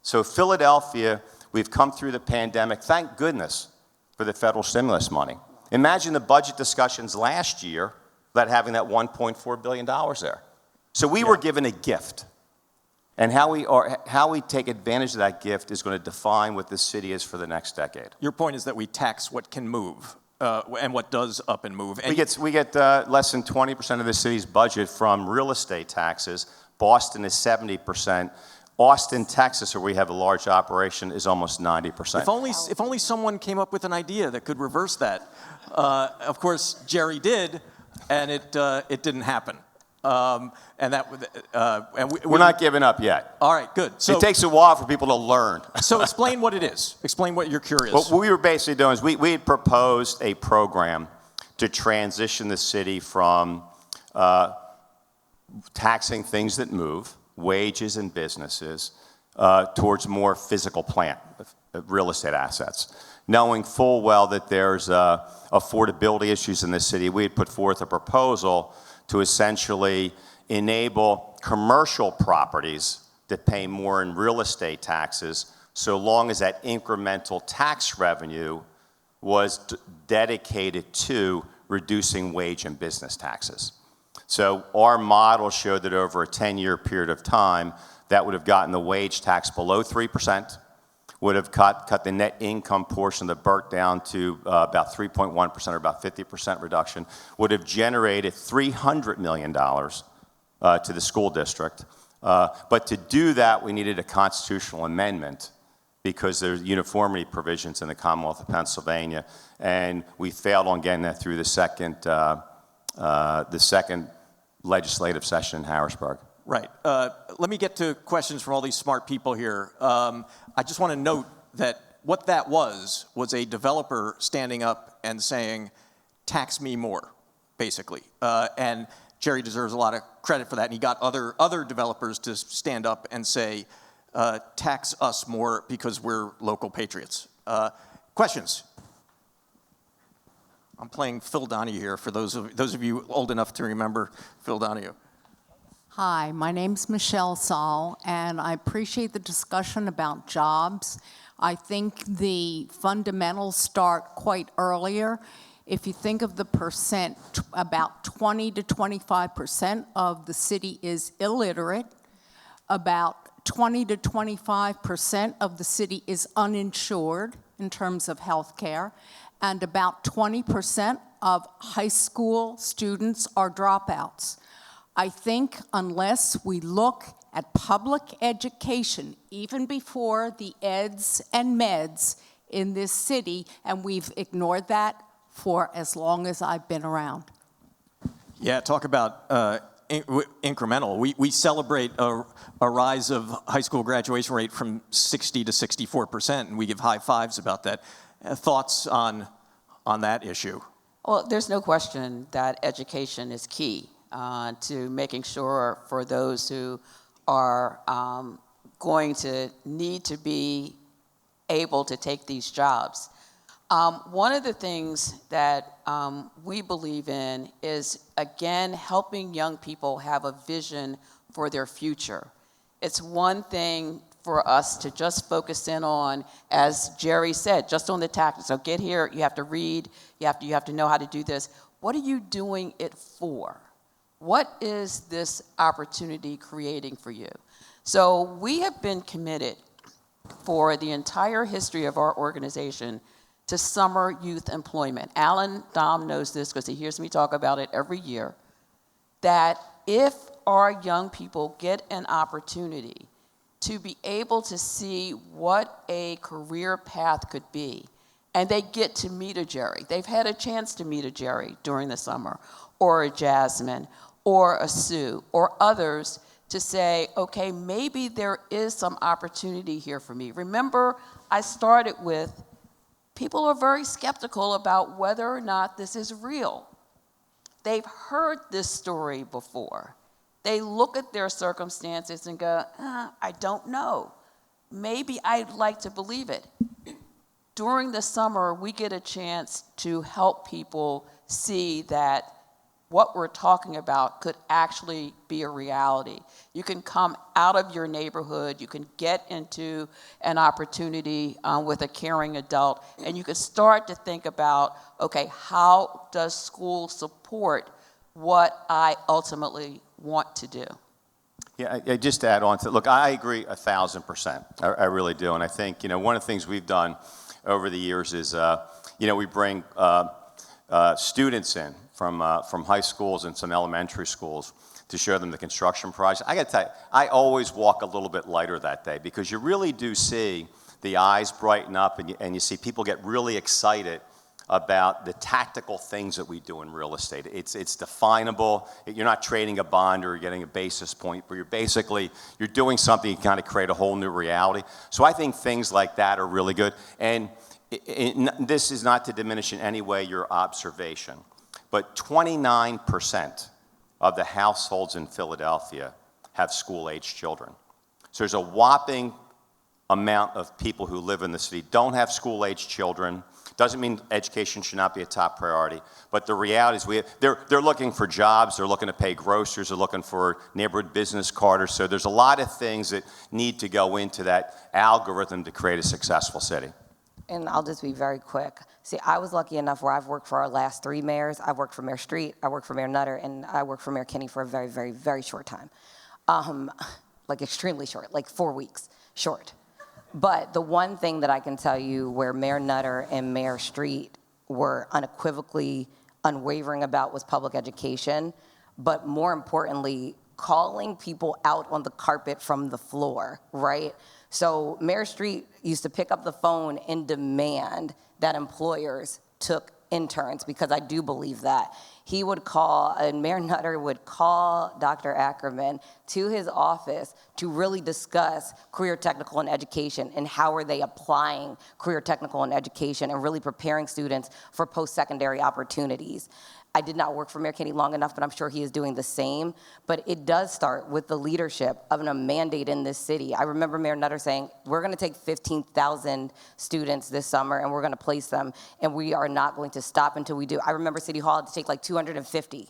So Philadelphia, we've come through the pandemic, thank goodness for the federal stimulus money. Imagine the budget discussions last year without having that $1.4 billion there. So we were given a gift. And how we take advantage of that gift is going to define what this city is for the next decade. Your point is that we tax what can move and what does up and move. And we get less than 20% of the city's budget from real estate taxes. Boston is 70%. Austin, Texas, where we have a large operation, is almost 90%. If only someone came up with an idea that could reverse that. Of course, Jerry did, and it didn't happen. And we're not giving up yet. All right, good. So it takes a while for people to learn. So explain what it is. Explain what you're curious. What we were basically doing is we had proposed a program to transition the city from taxing things that move, wages and businesses, towards more physical plant, real estate assets. Knowing full well that there's affordability issues in this city, we had put forth a proposal to essentially enable commercial properties to pay more in real estate taxes so long as that incremental tax revenue was dedicated to reducing wage and business taxes. So our model showed that over a 10-year period of time, that would have gotten the wage tax below 3%, would have cut the net income portion of the BERT down to about 3.1% or about 50% reduction, would have generated $300 million to the school district. But to do that, we needed a constitutional amendment because there's uniformity provisions in the Commonwealth of Pennsylvania, and we failed on getting that through the second legislative session in Harrisburg. Right. Let me get to questions from all these smart people here. I just want to note that what that was a developer standing up and saying, tax me more, basically. And Jerry deserves a lot of credit for that, and he got other developers to stand up and say, tax us more because we're local patriots. Questions? I'm playing Phil Donahue here for those of you old enough to remember Phil Donahue. Hi, my name's Michelle Saul, and I appreciate the discussion about jobs. I think the fundamentals start quite earlier. If you think of the percent, about 20 to 25% of the city is illiterate. About 20 to 25% of the city is uninsured in terms of health care, and about 20% of high school students are dropouts. I think unless we look at public education, even before the eds and meds in this city, and we've ignored that for as long as I've been around. Yeah, talk about incremental. We celebrate a rise of high school graduation rate from 60 to 64%, and we give high fives about that. Thoughts on that issue? Well, there's no question that education is key to making sure for those who are going to need to be able to take these jobs. One of the things that we believe in is, again, helping young people have a vision for their future. It's one thing for us to just focus in on, as Jerry said, just on the tactics. So get here, you have to read, you have to know how to do this. What are you doing it for? What is this opportunity creating for you? So we have been committed for the entire history of our organization to summer youth employment. Alan Dom knows this because he hears me talk about it every year, that if our young people get an opportunity to be able to see what a career path could be, and they get to meet a Jerry, they've had a chance to meet a Jerry during the summer, or a Jasmine, or a Sue, or others, to say, okay, maybe there is some opportunity here for me. Remember, I started with, people are very skeptical about whether or not this is real. They've heard this story before. They look at their circumstances and go, I don't know. Maybe I'd like to believe it. During the summer, we get a chance to help people see that what we're talking about could actually be a reality. You can come out of your neighborhood, you can get into an opportunity with a caring adult, and you can start to think about, okay, how does school support what I ultimately want to do? Yeah, just to add on to, look, I agree 1,000%. I really do, and I think, one of the things we've done over the years is, we bring students in from high schools and some elementary schools to show them the construction project. I got to tell you, I always walk a little bit lighter that day because you really do see the eyes brighten up and you see people get really excited about the tactical things that we do in real estate. It's definable. You're not trading a bond or getting a basis point, but you're doing something to kind of create a whole new reality. So I think things like that are really good. And this is not to diminish in any way your observation, but 29% of the households in Philadelphia have school-aged children. So there's a whopping amount of people who live in the city don't have school-aged children. Doesn't mean education should not be a top priority, but the reality is they're looking for jobs, they're looking to pay groceries, they're looking for neighborhood business cards. So there's a lot of things that need to go into that algorithm to create a successful city. And I'll just be very quick. See, I was lucky enough where I've worked for our last 3 mayors. I've worked for Mayor Street, I worked for Mayor Nutter, and I worked for Mayor Kinney for a very, very, very short time. Like extremely short, like 4 weeks short. But the one thing that I can tell you where Mayor Nutter and Mayor Street were unequivocally unwavering about was public education, but more importantly, calling people out on the carpet from the floor, right? So Mayor Street used to pick up the phone and demand that employers took interns, because I do believe that. He would call, and Mayor Nutter would call Dr. Ackerman to his office to really discuss career technical and education and how are they applying career technical and education and really preparing students for post-secondary opportunities. I did not work for Mayor Kennedy long enough, but I'm sure he is doing the same. But it does start with the leadership of a mandate in this city. I remember Mayor Nutter saying, we're going to take 15,000 students this summer and we're going to place them, and we are not going to stop until we do. I remember City Hall had to take like 250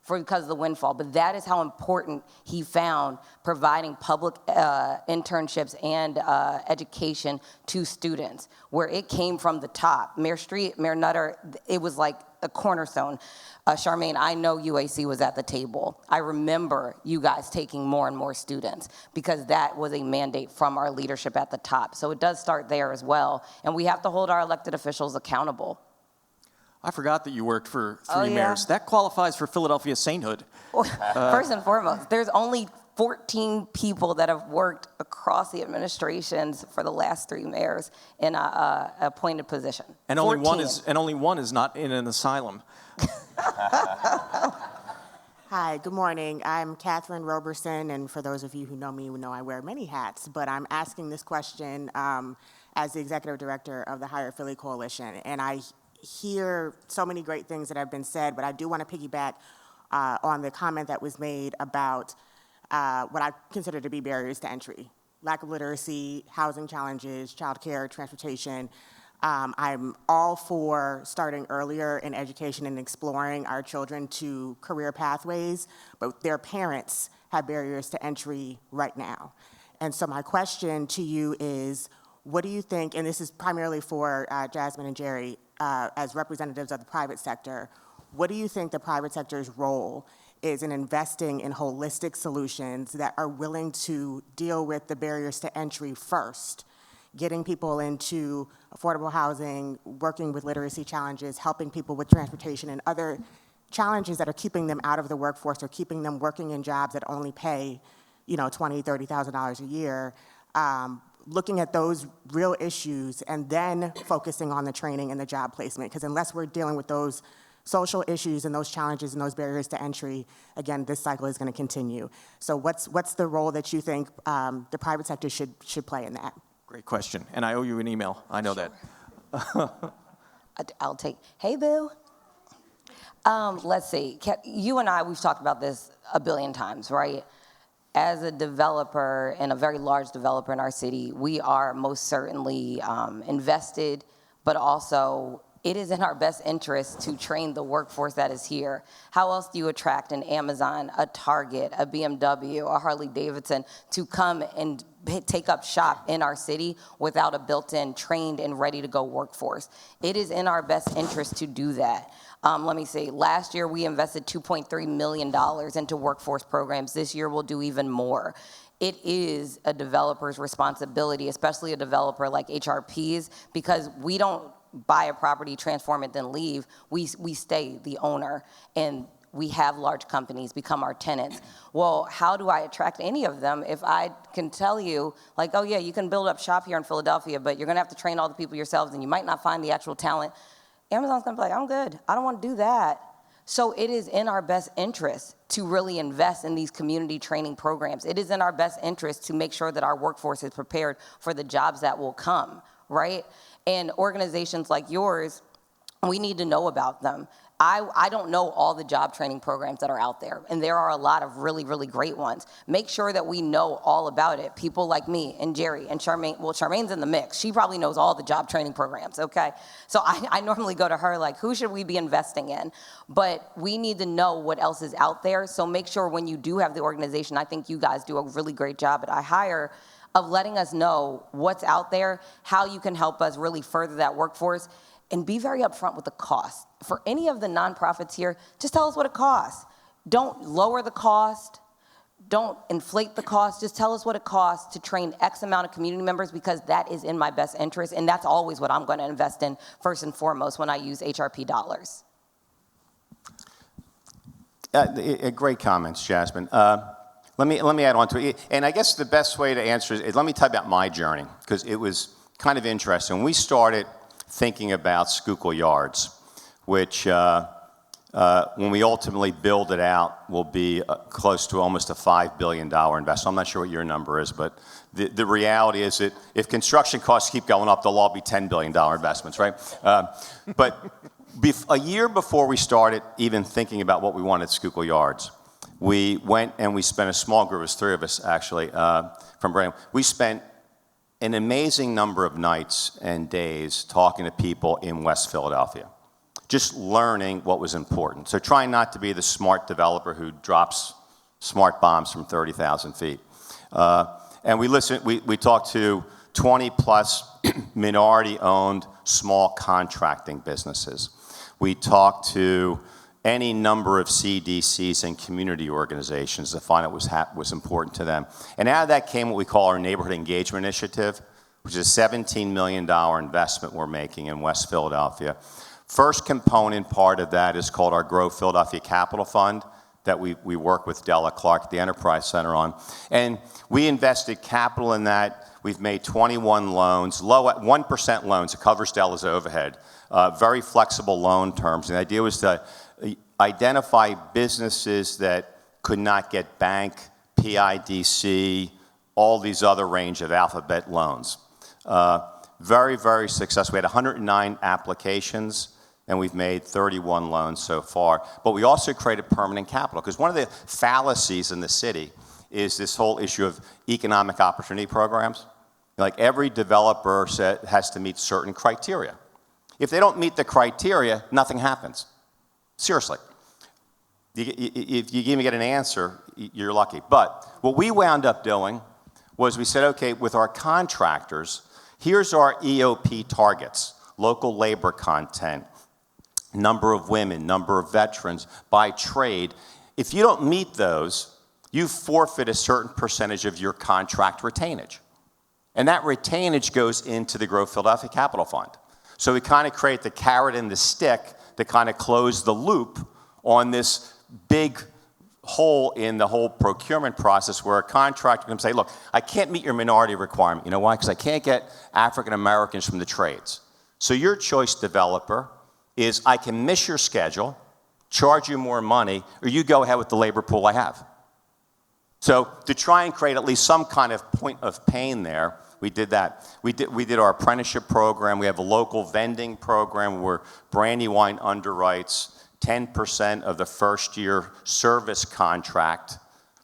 because of the windfall, but that is how important he found providing public internships and education to students, where it came from the top. Mayor Street, Mayor Nutter, it was like a cornerstone. Sharmain, I know UAC was at the table. I remember you guys taking more and more students because that was a mandate from our leadership at the top. So it does start there as well, and we have to hold our elected officials accountable. I forgot that you worked for 3 mayors. That qualifies for Philadelphia sainthood. First and foremost, there's only 14 people that have worked across the administrations for the last 3 mayors in a appointed position. And only one is not in an asylum. Hi, good morning. I'm Catherine Roberson, and for those of you who know me, you know I wear many hats, but I'm asking this question as the executive director of the Higher Philly Coalition. And I hear so many great things that have been said, but I do want to piggyback on the comment that was made about what I consider to be barriers to entry. Lack of literacy, housing challenges, childcare, transportation. I'm all for starting earlier in education and exploring our children to career pathways, but their parents have barriers to entry right now. And so my question to you is, what do you think, and this is primarily for Jasmine and Jerry, as representatives of the private sector, what do you think the private sector's role is in investing in holistic solutions that are willing to deal with the barriers to entry first, getting people into affordable housing, working with literacy challenges, helping people with transportation and other challenges that are keeping them out of the workforce or keeping them working in jobs that only pay, $20,000, $30,000 a year, looking at those real issues and then focusing on the training and the job placement. Because unless we're dealing with those social issues and those challenges and those barriers to entry, again, this cycle is going to continue. So what's the role that you think the private sector should play in that? Great question. And I owe you an email. I know Sure. that. I'll take, hey, boo. Let's see. You and I, we've talked about this a billion times, right? As a developer and a very large developer in our city, we are most certainly invested, but also it is in our best interest to train the workforce that is here. How else do you attract an Amazon, a Target, a BMW, a Harley Davidson to come and take up shop in our city without a built-in, trained, and ready-to-go workforce? It is in our best interest to do that. Let me see, last year we invested $2.3 million into workforce programs. This year we'll do even more. It is a developer's responsibility, especially a developer like HRP's, because we don't buy a property, transform it, then leave. We stay the owner, and we have large companies become our tenants. Well, how do I attract any of them if I can tell you, like, oh yeah, you can build up shop here in Philadelphia, but you're gonna have to train all the people yourselves, and you might not find the actual talent. Amazon's gonna be like, I'm good, I don't wanna do that. So it is in our best interest to really invest in these community training programs. It is in our best interest to make sure that our workforce is prepared for the jobs that will come, right? And organizations like yours, we need to know about them. I don't know all the job training programs that are out there, and there are a lot of really, really great ones. Make sure that we know all about it. People like me and Jerry and Sharmain, well, Sharmain's in the mix. She probably knows all the job training programs, okay? So I normally go to her like, who should we be investing in? But we need to know what else is out there, so make sure when you do have the organization, I think you guys do a really great job at iHire, of letting us know what's out there, how you can help us really further that workforce, and be very upfront with the cost. For any of the nonprofits here, just tell us what it costs. Don't lower the cost. Don't inflate the cost. Just tell us what it costs to train X amount of community members, because that is in my best interest, and that's always what I'm going to invest in first and foremost when I use HRP dollars. Great comments, Jasmine. Let me add on to it. And I guess the best way to answer it is, let me tell you about my journey, because it was kind of interesting. When we started thinking about Schuylkill Yards, which when we ultimately build it out will be close to almost a $5 billion investment. I'm not sure what your number is, but the reality is that if construction costs keep going up, they'll all be $10 billion investments, right? But A year before we started even thinking about what we wanted at Schuylkill Yards, we went and we spent a small group, it was 3 of us actually, from Brandywine. We spent an amazing number of nights and days talking to people in West Philadelphia, just learning what was important. So trying not to be the smart developer who drops smart bombs from 30,000 feet. And we talked to 20 plus minority-owned small contracting businesses. We talked to any number of CDCs and community organizations to find out what was important to them. And out of that came what we call our Neighborhood Engagement Initiative, which is a $17 million investment we're making in West Philadelphia. First component part of that is called our Grow Philadelphia Capital Fund that we work with Della Clark at the Enterprise Center on. And we invested capital in that. We've made 21 loans, low at 1% loans. It covers Della's overhead. Very flexible loan terms. And the idea was to identify businesses that could not get bank, PIDC, all these other range of alphabet loans. Very, very successful. We had 109 applications, and we've made 31 loans so far. But we also created permanent capital, because one of the fallacies in the city is this whole issue of economic opportunity programs. Like every developer has to meet certain criteria. If they don't meet the criteria, nothing happens. Seriously. If you even get an answer, you're lucky. But what we wound up doing was we said, okay, with our contractors, here's our EOP targets, local labor content, number of women, number of veterans, by trade. If you don't meet those, you forfeit a certain percentage of your contract retainage. And that retainage goes into the Grow Philadelphia Capital Fund. So we kind of create the carrot and the stick to kind of close the loop on this big hole in the whole procurement process where a contractor can say, look, I can't meet your minority requirement. You know why? Because I can't get African Americans from the trades. So your choice, developer, is I can miss your schedule, charge you more money, or you go ahead with the labor pool I have. So to try and create at least some kind of point of pain there, we did that. We did our apprenticeship program. We have a local vending program where Brandywine underwrites 10% of the first year service contract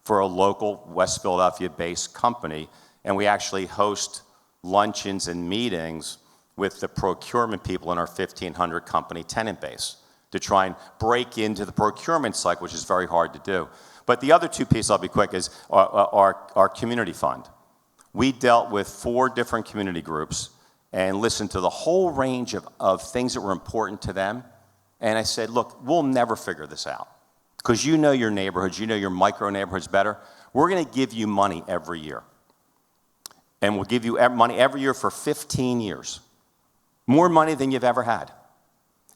for a local West Philadelphia-based company. And we actually host luncheons and meetings with the procurement people in our 1,500 company tenant base to try and break into the procurement cycle, which is very hard to do. But the other two pieces, I'll be quick, is our community fund. We dealt with 4 different community groups and listened to the whole range of things that were important to them. And I said, look, we'll never figure this out because you know your neighborhoods, you know your micro neighborhoods better. We're going to give you money every year. And we'll give you money every year for 15 years. More money than you've ever had.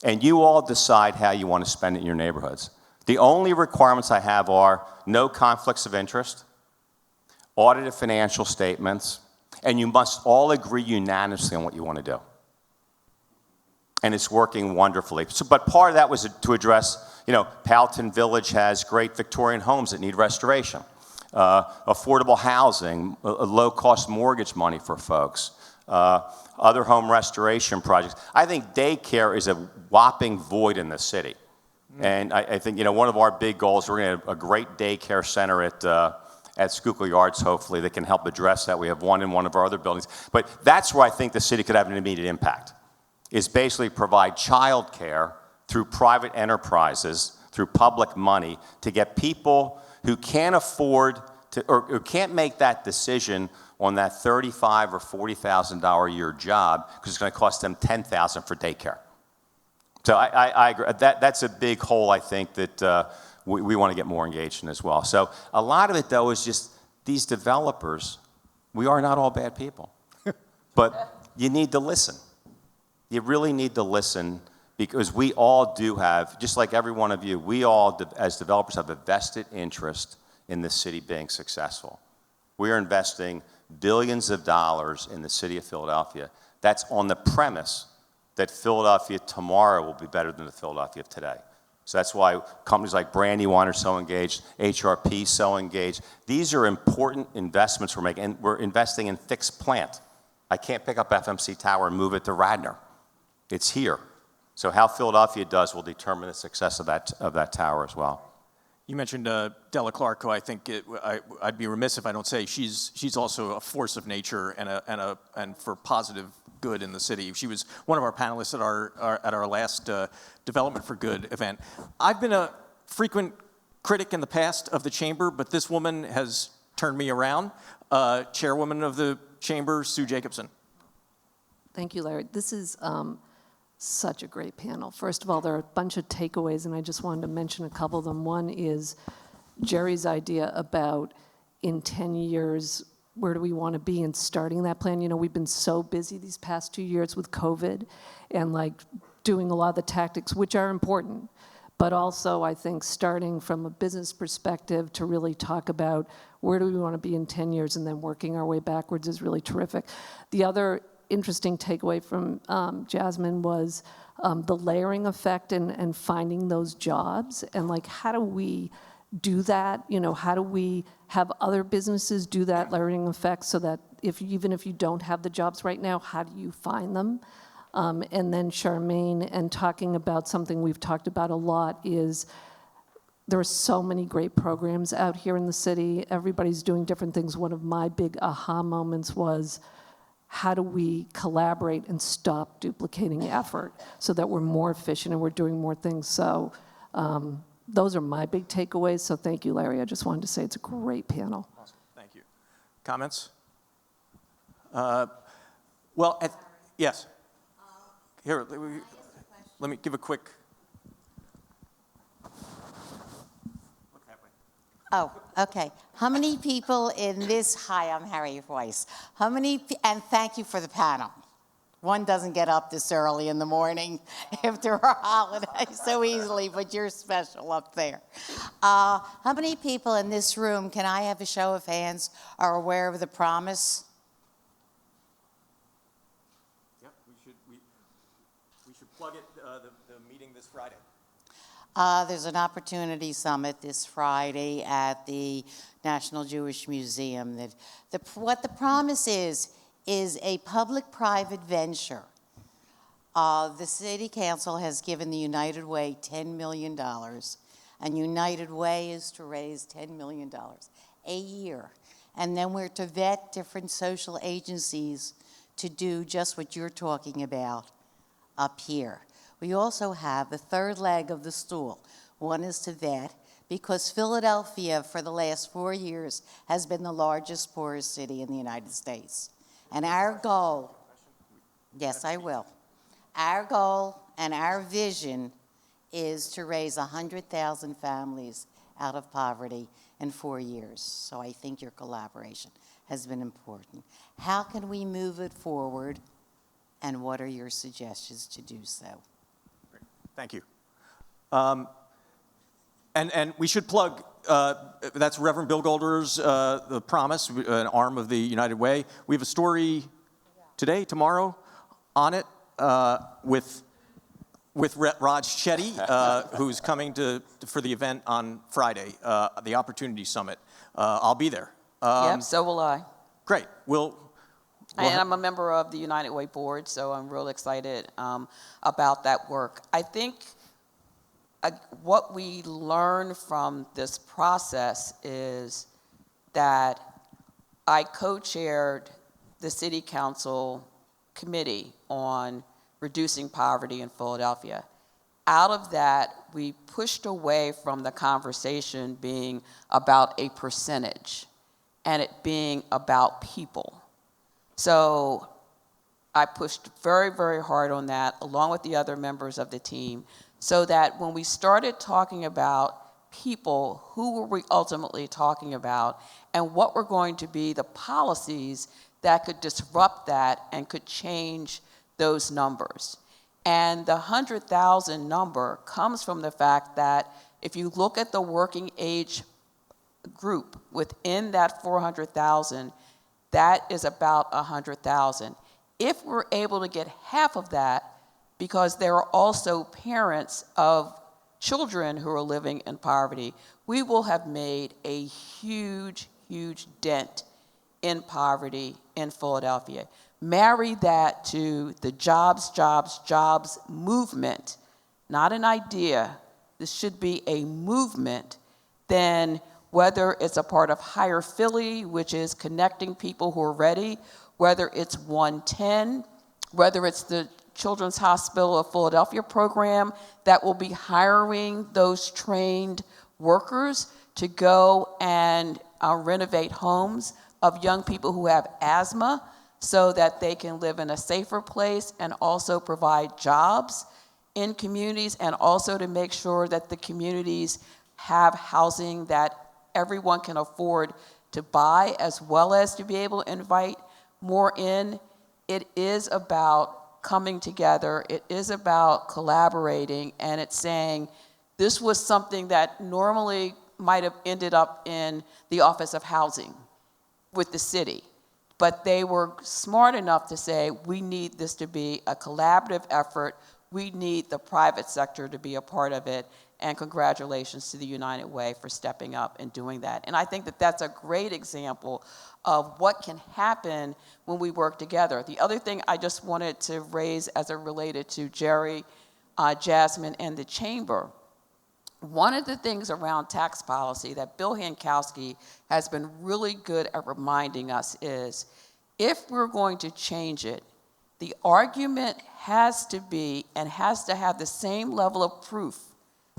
And you all decide how you want to spend it in your neighborhoods. The only requirements I have are no conflicts of interest, audited financial statements, and you must all agree unanimously on what you want to do. And it's working wonderfully. But part of that was to address, Powelton Village has great Victorian homes that need restoration. Affordable housing, low-cost mortgage money for folks, other home restoration projects. I think daycare is a whopping void in the city. And I think, one of our big goals, we're going to have a great daycare center at Schuylkill Yards, hopefully, that can help address that. We have one in one of our other buildings. But that's where I think the city could have an immediate impact, is basically provide child care through private enterprises, through public money, to get people who can't afford to, or who can't make that decision on that $35,000 or $40,000 a year job because it's going to cost them $10,000 for daycare. So I agree. That's a big hole, I think, that we want to get more engaged in as well. So a lot of it, though, is just these developers, we are not all bad people. But you need to listen. You really need to listen because we all do have, just like every one of you, we all, as developers, have a vested interest in the city being successful. We are investing billions of dollars in the city of Philadelphia. That's on the premise that Philadelphia tomorrow will be better than the Philadelphia of today. So that's why companies like Brandywine are so engaged, HRP so engaged. These are important investments we're making, and we're investing in fixed plant. I can't pick up FMC Tower and move it to Radnor. It's here. So how Philadelphia does will determine the success of that tower as well. You mentioned Della Clark, who I think I'd be remiss if I don't say she's also a force of nature and for positive good in the city. She was one of our panelists at our last Development for Good event. I've been a frequent critic in the past of the chamber, but this woman has turned me around. Chairwoman of the chamber, Sue Jacobson. Thank you, Larry. This is such a great panel. First of all, there are a bunch of takeaways, and I just wanted to mention a couple of them. One is Jerry's idea about in 10 years, where do we want to be, and starting that plan. You know, we've been so busy these past 2 years with COVID and like doing a lot of the tactics, which are important, but also I think starting from a business perspective to really talk about where do we want to be in 10 years and then working our way backwards is really terrific. The other interesting takeaway from Jasmine was the layering effect and finding those jobs, and like how do we do that? You know, how do we have other businesses do that layering effect so that even if you don't have the jobs right now, how do you find them? And then Sharmain, and talking about something we've talked about a lot is there are so many great programs out here in the city. Everybody's doing different things. One of my big aha moments was, how do we collaborate and stop duplicating effort so that we're more efficient and we're doing more things? So those are my big takeaways. So thank you, Larry. I just wanted to say it's a great panel. Awesome. Thank you. Comments? Yes. Here, let me give a quick. Oh, okay. How many people in this, hi, I'm Harriet Weiss. And thank you for the panel. One doesn't get up this early in the morning if there are holidays so easily, but you're special up there. How many people in this room, can I have a show of hands, are aware of the promise? Yep, we should plug it, the meeting this Friday. There's an opportunity summit this Friday at the National Jewish Museum. What the promise is a public-private venture. The City Council has given the United Way $10 million, and United Way is to raise $10 million a year. And then we're to vet different social agencies to do just what you're talking about up here. We also have the third leg of the stool. One is to vet, because Philadelphia for the last 4 years has been the largest poorest city in the United States. And our goal, yes, I will. Our goal and our vision is to raise 100,000 families out of poverty in 4 years. So I think your collaboration has been important. How can we move it forward, and what are your suggestions to do so? Thank you. And we should plug, that's Reverend Bill Golder's The Promise, an arm of the United Way. We have a story today, tomorrow, on it with Raj Chetty, who's coming for the event on Friday, the Opportunity Summit. I'll be there. Yep, so will I. Great. And I'm a member of the United Way board, so I'm real excited about that work. I think what we learn from this process is that I co-chaired the City Council committee on reducing poverty in Philadelphia. Out of that, we pushed away from the conversation being about a percentage and it being about people. So I pushed very, very hard on that, along with the other members of the team, so that when we started talking about people, who were we ultimately talking about, and what were going to be the policies that could disrupt that and could change those numbers. And the 100,000 number comes from the fact that if you look at the working age group within that 400,000, that is about 100,000. If we're able to get half of that, because there are also parents of children who are living in poverty, we will have made a huge, huge dent in poverty in Philadelphia. marry that to the jobs, jobs, jobs movement, not an idea, this should be a movement, then whether it's a part of Hire Philly, which is connecting people who are ready, whether it's 110, whether it's the Children's Hospital of Philadelphia program that will be hiring those trained workers to go and renovate homes of young people who have asthma so that they can live in a safer place and also provide jobs in communities, and also to make sure that the communities have housing that everyone can afford to buy, as well as to be able to invite more in. It is about coming together. It is about collaborating, and it's saying this was something that normally might have ended up in the Office of Housing with the city. But they were smart enough to say, we need this to be a collaborative effort. We need the private sector to be a part of it. And congratulations to the United Way for stepping up and doing that. And I think that that's a great example of what can happen when we work together. The other thing I just wanted to raise as it related to Jerry, Jasmine, and the Chamber. One of the things around tax policy that Bill Hankowski has been really good at reminding us is, if we're going to change it, the argument has to be and has to have the same level of proof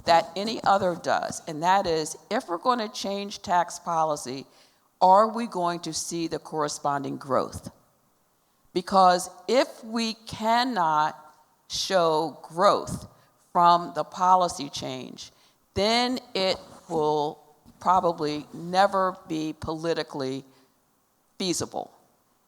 that any other does, and that is, if we're going to change tax policy, are we going to see the corresponding growth? Because if we cannot show growth from the policy change, then it will probably never be politically feasible.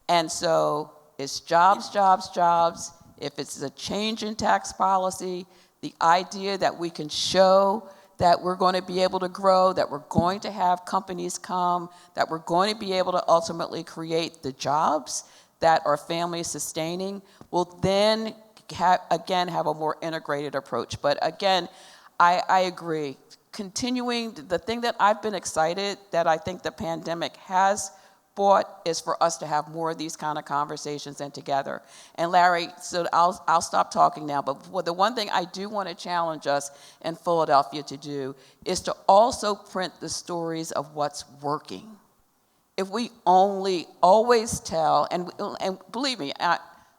And so it's jobs, jobs, jobs. If it's a change in tax policy, the idea that we can show that we're going to be able to grow, that we're going to have companies come, that we're going to be able to ultimately create the jobs that are family sustaining, will then again have a more integrated approach. But again, I agree. Continuing, the thing that I've been excited that I think the pandemic has brought is for us to have more of these kind of conversations and together. And Larry, so I'll stop talking now, but the one thing I do want to challenge us in Philadelphia to do is to also print the stories of what's working. If we only always tell, and believe me,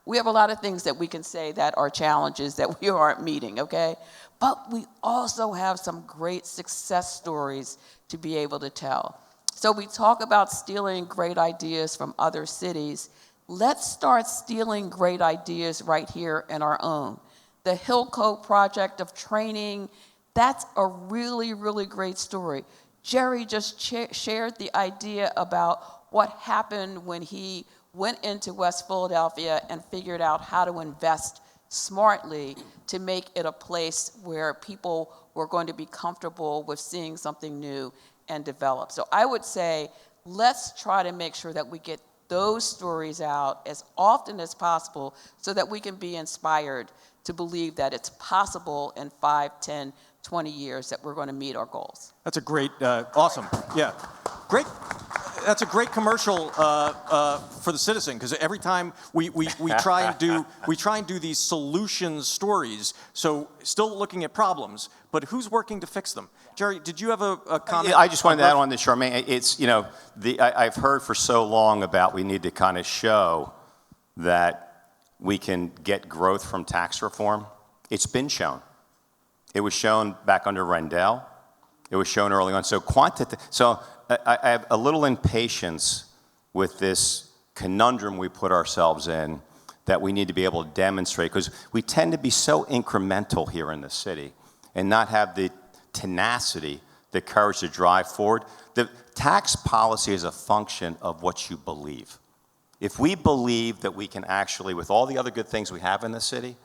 we have a lot of things that we can say that are challenges that we aren't meeting, okay? But we also have some great success stories to be able to tell. So we talk about stealing great ideas from other cities. Let's start stealing great ideas right here in our own. The Hilco project of training, that's a really, really great story. Jerry just shared the idea about what happened when he went into West Philadelphia and figured out how to invest smartly to make it a place where people were going to be comfortable with seeing something new and develop. So I would say, let's try to make sure that we get those stories out as often as possible so that we can be inspired to believe that it's possible in 5, 10, 20 years that we're going to meet our goals. That's a great, awesome, yeah. Great. That's a great commercial for the citizen, because every time we try and do these solution stories, so still looking at problems, but who's working to fix them? Jerry, did you have a comment? Yeah, I just wanted to add on to Sharmain. It's, you know, I've heard for so long about we need to kind of show that we can get growth from tax reform. It's been shown. It was shown back under Rendell. It was shown early on. So I have a little impatience with this conundrum we put ourselves in that we need to be able to demonstrate, because we tend to be so incremental here in the city and not have the tenacity, the courage to drive forward. The tax policy is a function of what you believe. If we believe that we can actually, with all the other good things we have in the city,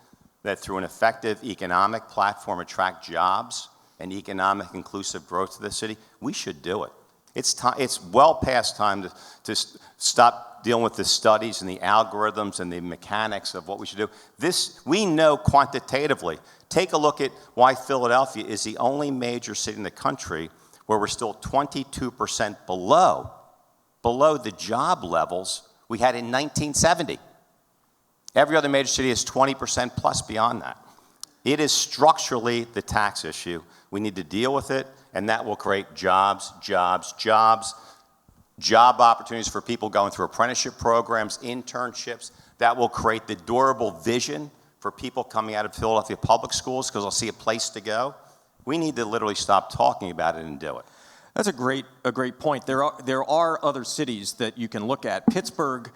that through an effective economic platform attract jobs and economic inclusive growth to the city, we should do it. It's well past time to stop dealing with the studies and the algorithms and the mechanics of what we should do. This, we know quantitatively. Take a look at why Philadelphia is the only major city in the country where we're still 22% below the job levels we had in 1970. Every other major city is 20% plus beyond that. It is structurally the tax issue. We need to deal with it, and that will create jobs, jobs, jobs, job opportunities for people going through apprenticeship programs, internships. That will create the durable vision for people coming out of Philadelphia public schools because they'll see a place to go. We need to literally stop talking about it and do it. That's a great point. There are other cities that you can look at. Pittsburgh,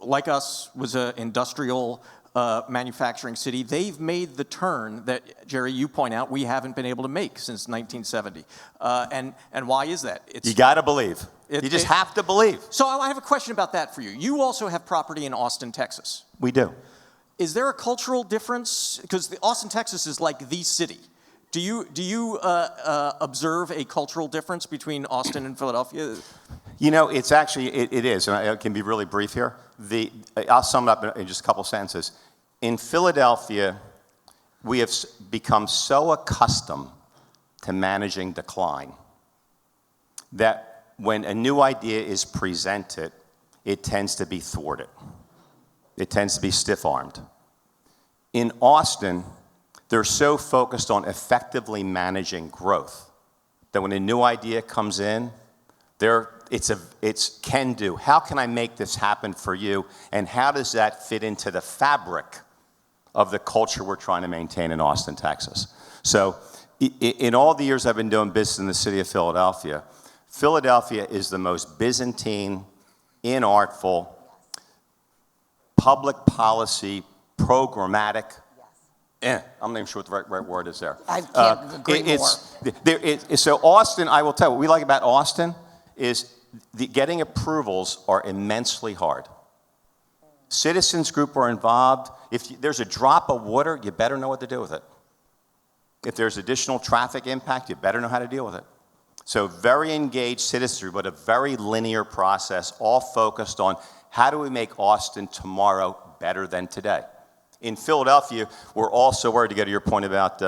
like us, was an industrial manufacturing city. They've made the turn that, Jerry, you point out, we haven't been able to make since 1970. And why is that? You got to believe. You just have to believe. So I have a question about that for you. You also have property in Austin, Texas. We do. Is there a cultural difference? Because Austin, Texas is like the city. Do you observe a cultural difference between Austin and Philadelphia? You know, it's actually, it is, and I can be really brief here. I'll sum it up in just a couple sentences. In Philadelphia, we have become so accustomed to managing decline that when a new idea is presented, it tends to be thwarted. It tends to be stiff-armed. In Austin, they're so focused on effectively managing growth that when a new idea comes in, it's can do. How can I make this happen for you? And how does that fit into the fabric of the culture we're trying to maintain in Austin, Texas? So in all the years I've been doing business in the city of Philadelphia, Philadelphia is the most Byzantine, inartful, public policy, programmatic. I'm not even sure what the right word is there. I can't agree more. So Austin, I will tell you, what we like about Austin is getting approvals are immensely hard. Citizens group are involved. If there's a drop of water, you better know what to do with it. If there's additional traffic impact, you better know how to deal with it. So very engaged citizenry, but a very linear process, all focused on how do we make Austin tomorrow better than today. In Philadelphia, we're also worried, to go to your point about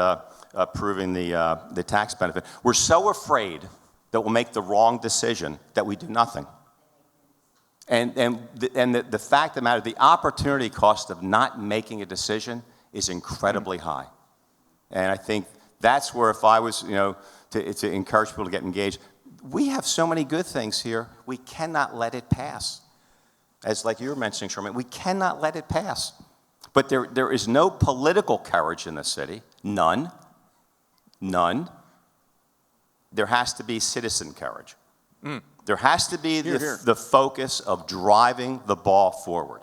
approving the tax benefit, we're so afraid that we'll make the wrong decision that we do nothing. And the fact of the matter, the opportunity cost of not making a decision is incredibly high. And I think that's where, if I was, to encourage people to get engaged, we have so many good things here, we cannot let it pass. As like you were mentioning, Sharmain, we cannot let it pass. But there is no political courage in the city, none. There has to be citizen courage. There has to be the focus of driving the ball forward.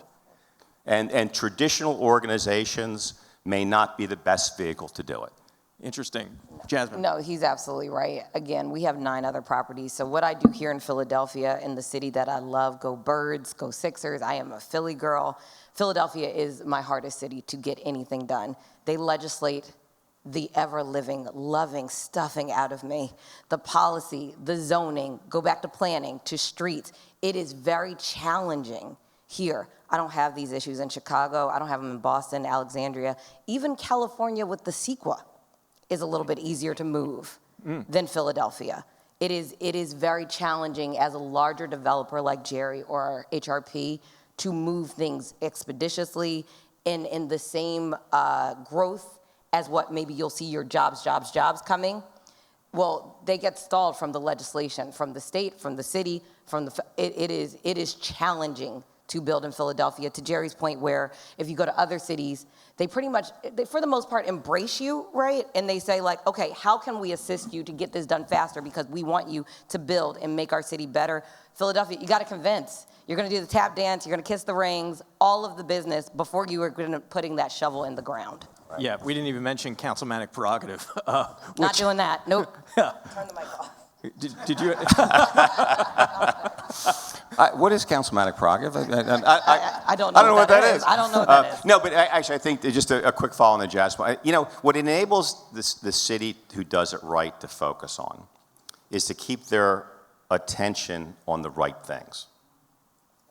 And traditional organizations may not be the best vehicle to do it. Interesting. Jasmine. No, he's absolutely right. Again, we have 9 other properties. So what I do here in Philadelphia, in the city that I love, go Birds, go Sixers. I am a Philly girl. Philadelphia is my hardest city to get anything done. They legislate the ever-living, loving stuffing out of me. The policy, the zoning, go back to planning, to streets. It is very challenging here. I don't have these issues in Chicago. I don't have them in Boston, Alexandria. Even California with the CEQA is a little bit easier to move than Philadelphia. It is very challenging as a larger developer like Jerry or HRP to move things expeditiously in the same growth as what maybe you'll see your jobs coming. Well, they get stalled from the legislation, from the state, from the city, it is challenging to build in Philadelphia, to Jerry's point, where if you go to other cities, they pretty much, for the most part, embrace you, right? And they say like, okay, how can we assist you to get this done faster because we want you to build and make our city better. Philadelphia, you gotta convince. You're gonna do the tap dance, you're gonna kiss the rings, all of the business before you are putting that shovel in the ground. Right. Yeah, we didn't even mention councilmanic prerogative. Not doing that, nope. Yeah. Turn the mic off. Did you? What is councilmanic prerogative? I don't know what that is. I don't know what that is. No, but actually, I think just a quick follow on the Jasmine. What enables the city who does it right to focus on is to keep their attention on the right things.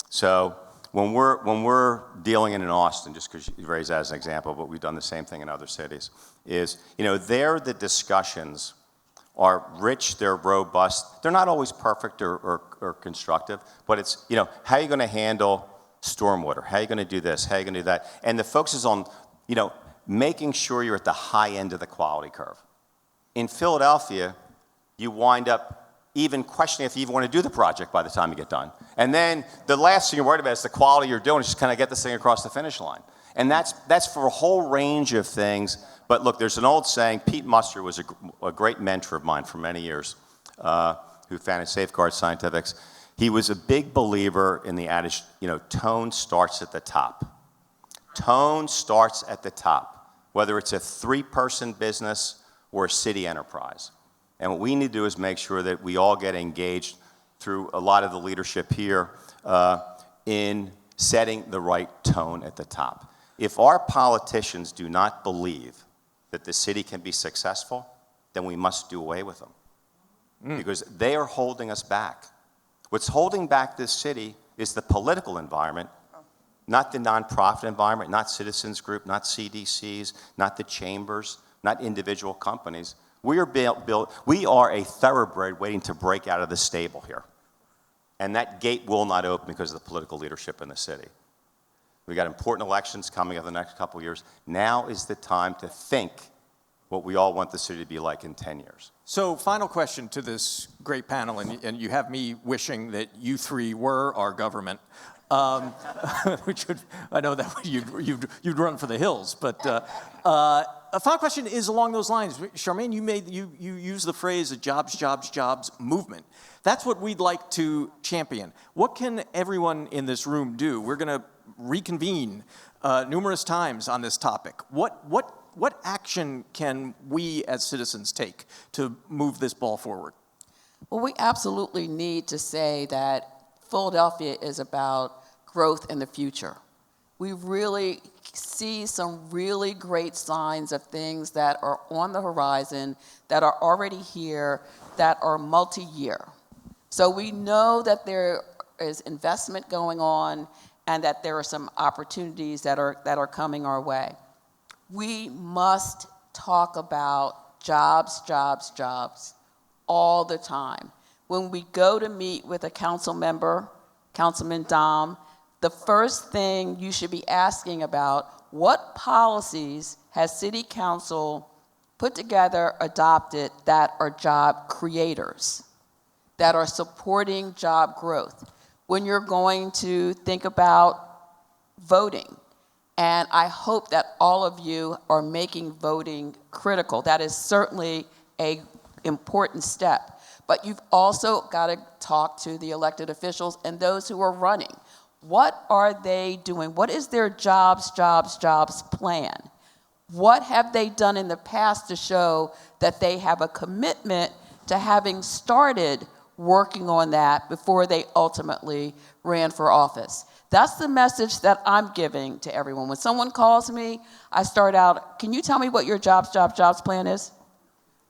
So when we're dealing in Austin, just because you raised that as an example, but we've done the same thing in other cities, is there the discussions are rich, they're robust. They're not always perfect or constructive, but it's, how are you going to handle stormwater? How are you going to do this? How are you going to do that? And the focus is on, making sure you're at the high end of the quality curve. In Philadelphia, you wind up even questioning if you even want to do the project by the time you get done. And then the last thing you're worried about is the quality you're doing, just kind of get this thing across the finish line. And that's for a whole range of things. But look, there's an old saying, Pete Muster was a great mentor of mine for many years, who founded Safeguard Scientifics. He was a big believer in the adage, tone starts at the top. Tone starts at the top, whether it's a 3-person business or a city enterprise. And what we need to do is make sure that we all get engaged through a lot of the leadership here in setting the right tone at the top. If our politicians do not believe that the city can be successful, then we must do away with them. Because they are holding us back. What's holding back this city is the political environment, not the nonprofit environment, not citizens group, not CDCs, not the chambers, not individual companies. We are a thoroughbred waiting to break out of the stable here. And that gate will not open because of the political leadership in the city. We got important elections coming up the next couple of years. Now is the time to think what we all want the city to be like in 10 years. So final question to this great panel, and you have me wishing that you three were our government. Which would, I know that you'd run for the hills, but a final question is along those lines. Sharmain, you used the phrase a jobs, jobs, jobs movement. That's what we'd like to champion. What can everyone in this room do? We're going to reconvene numerous times on this topic. What action can we as citizens take to move this ball forward? Well, we absolutely need to say that Philadelphia is about growth in the future. We really see some really great signs of things that are on the horizon, that are already here, that are multi-year. So we know that there is investment going on and that there are some opportunities that are coming our way. We must talk about jobs, jobs, jobs all the time. When we go to meet with a council member, Councilman Dom, the first thing you should be asking about, what policies has City Council put together, adopted, that are job creators, that are supporting job growth? When you're going to think about voting, and I hope that all of you are making voting critical. That is certainly an important step. But you've also got to talk to the elected officials and those who are running. What are they doing? What is their jobs, jobs, jobs plan? What have they done in the past to show that they have a commitment to having started working on that before they ultimately ran for office? That's the message that I'm giving to everyone. When someone calls me, I start out, can you tell me what your jobs, jobs, jobs plan is?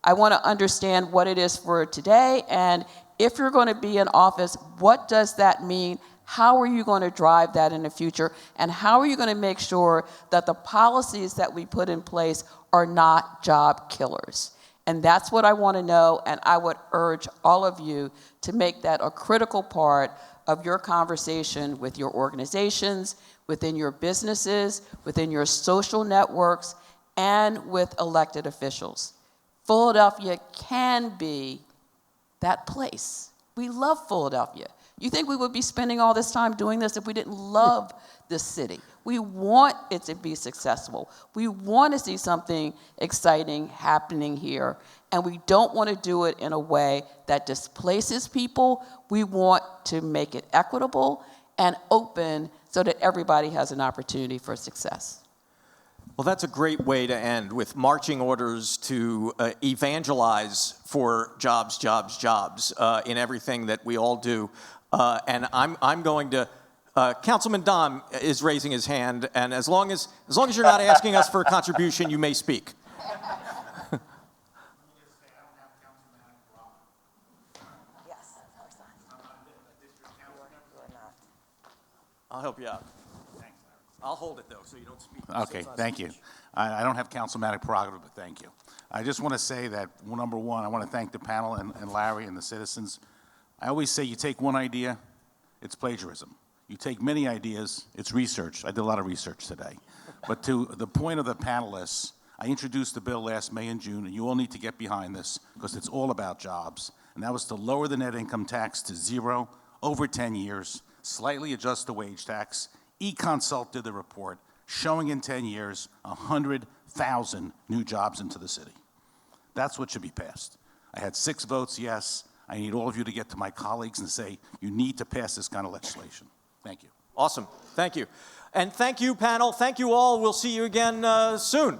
I want to understand what it is for today, and if you're going to be in office, what does that mean? How are you going to drive that in the future? And how are you going to make sure that the policies that we put in place are not job killers? And that's what I want to know, and I would urge all of you to make that a critical part of your conversation with your organizations, within your businesses, within your social networks, and with elected officials. Philadelphia can be that place. We love Philadelphia. You think we would be spending all this time doing this if we didn't love this city? We want it to be successful. We want to see something exciting happening here, and we don't want to do it in a way that displaces people. We want to make it equitable and open so that everybody has an opportunity for success. Well, that's a great way to end, with marching orders to evangelize for jobs, jobs, jobs in everything that we all do. And I'm going to, Councilman Dom is raising his hand, and as long as you're not asking us for a contribution, you may speak. I'll help you out. I'll hold it, though, so you don't speak. Okay, thank you. I don't have councilmatic prerogative, but thank you. I just want to say that, number one, I want to thank the panel and Larry and the citizens. I always say you take one idea, it's plagiarism. You take many ideas, it's research. I did a lot of research today. But to the point of the panelists, I introduced the bill last May and June, and you all need to get behind this because it's all about jobs. And that was to lower the net income tax to 0 over 10 years, slightly adjust the wage tax. eConsult did the report showing in 10 years 100,000 new jobs into the city. That's what should be passed. I had 6 votes yes. I need all of you to get to my colleagues and say, you need to pass this kind of legislation. Thank you. Awesome. Thank you. And thank you, panel. Thank you all. We'll see you again soon.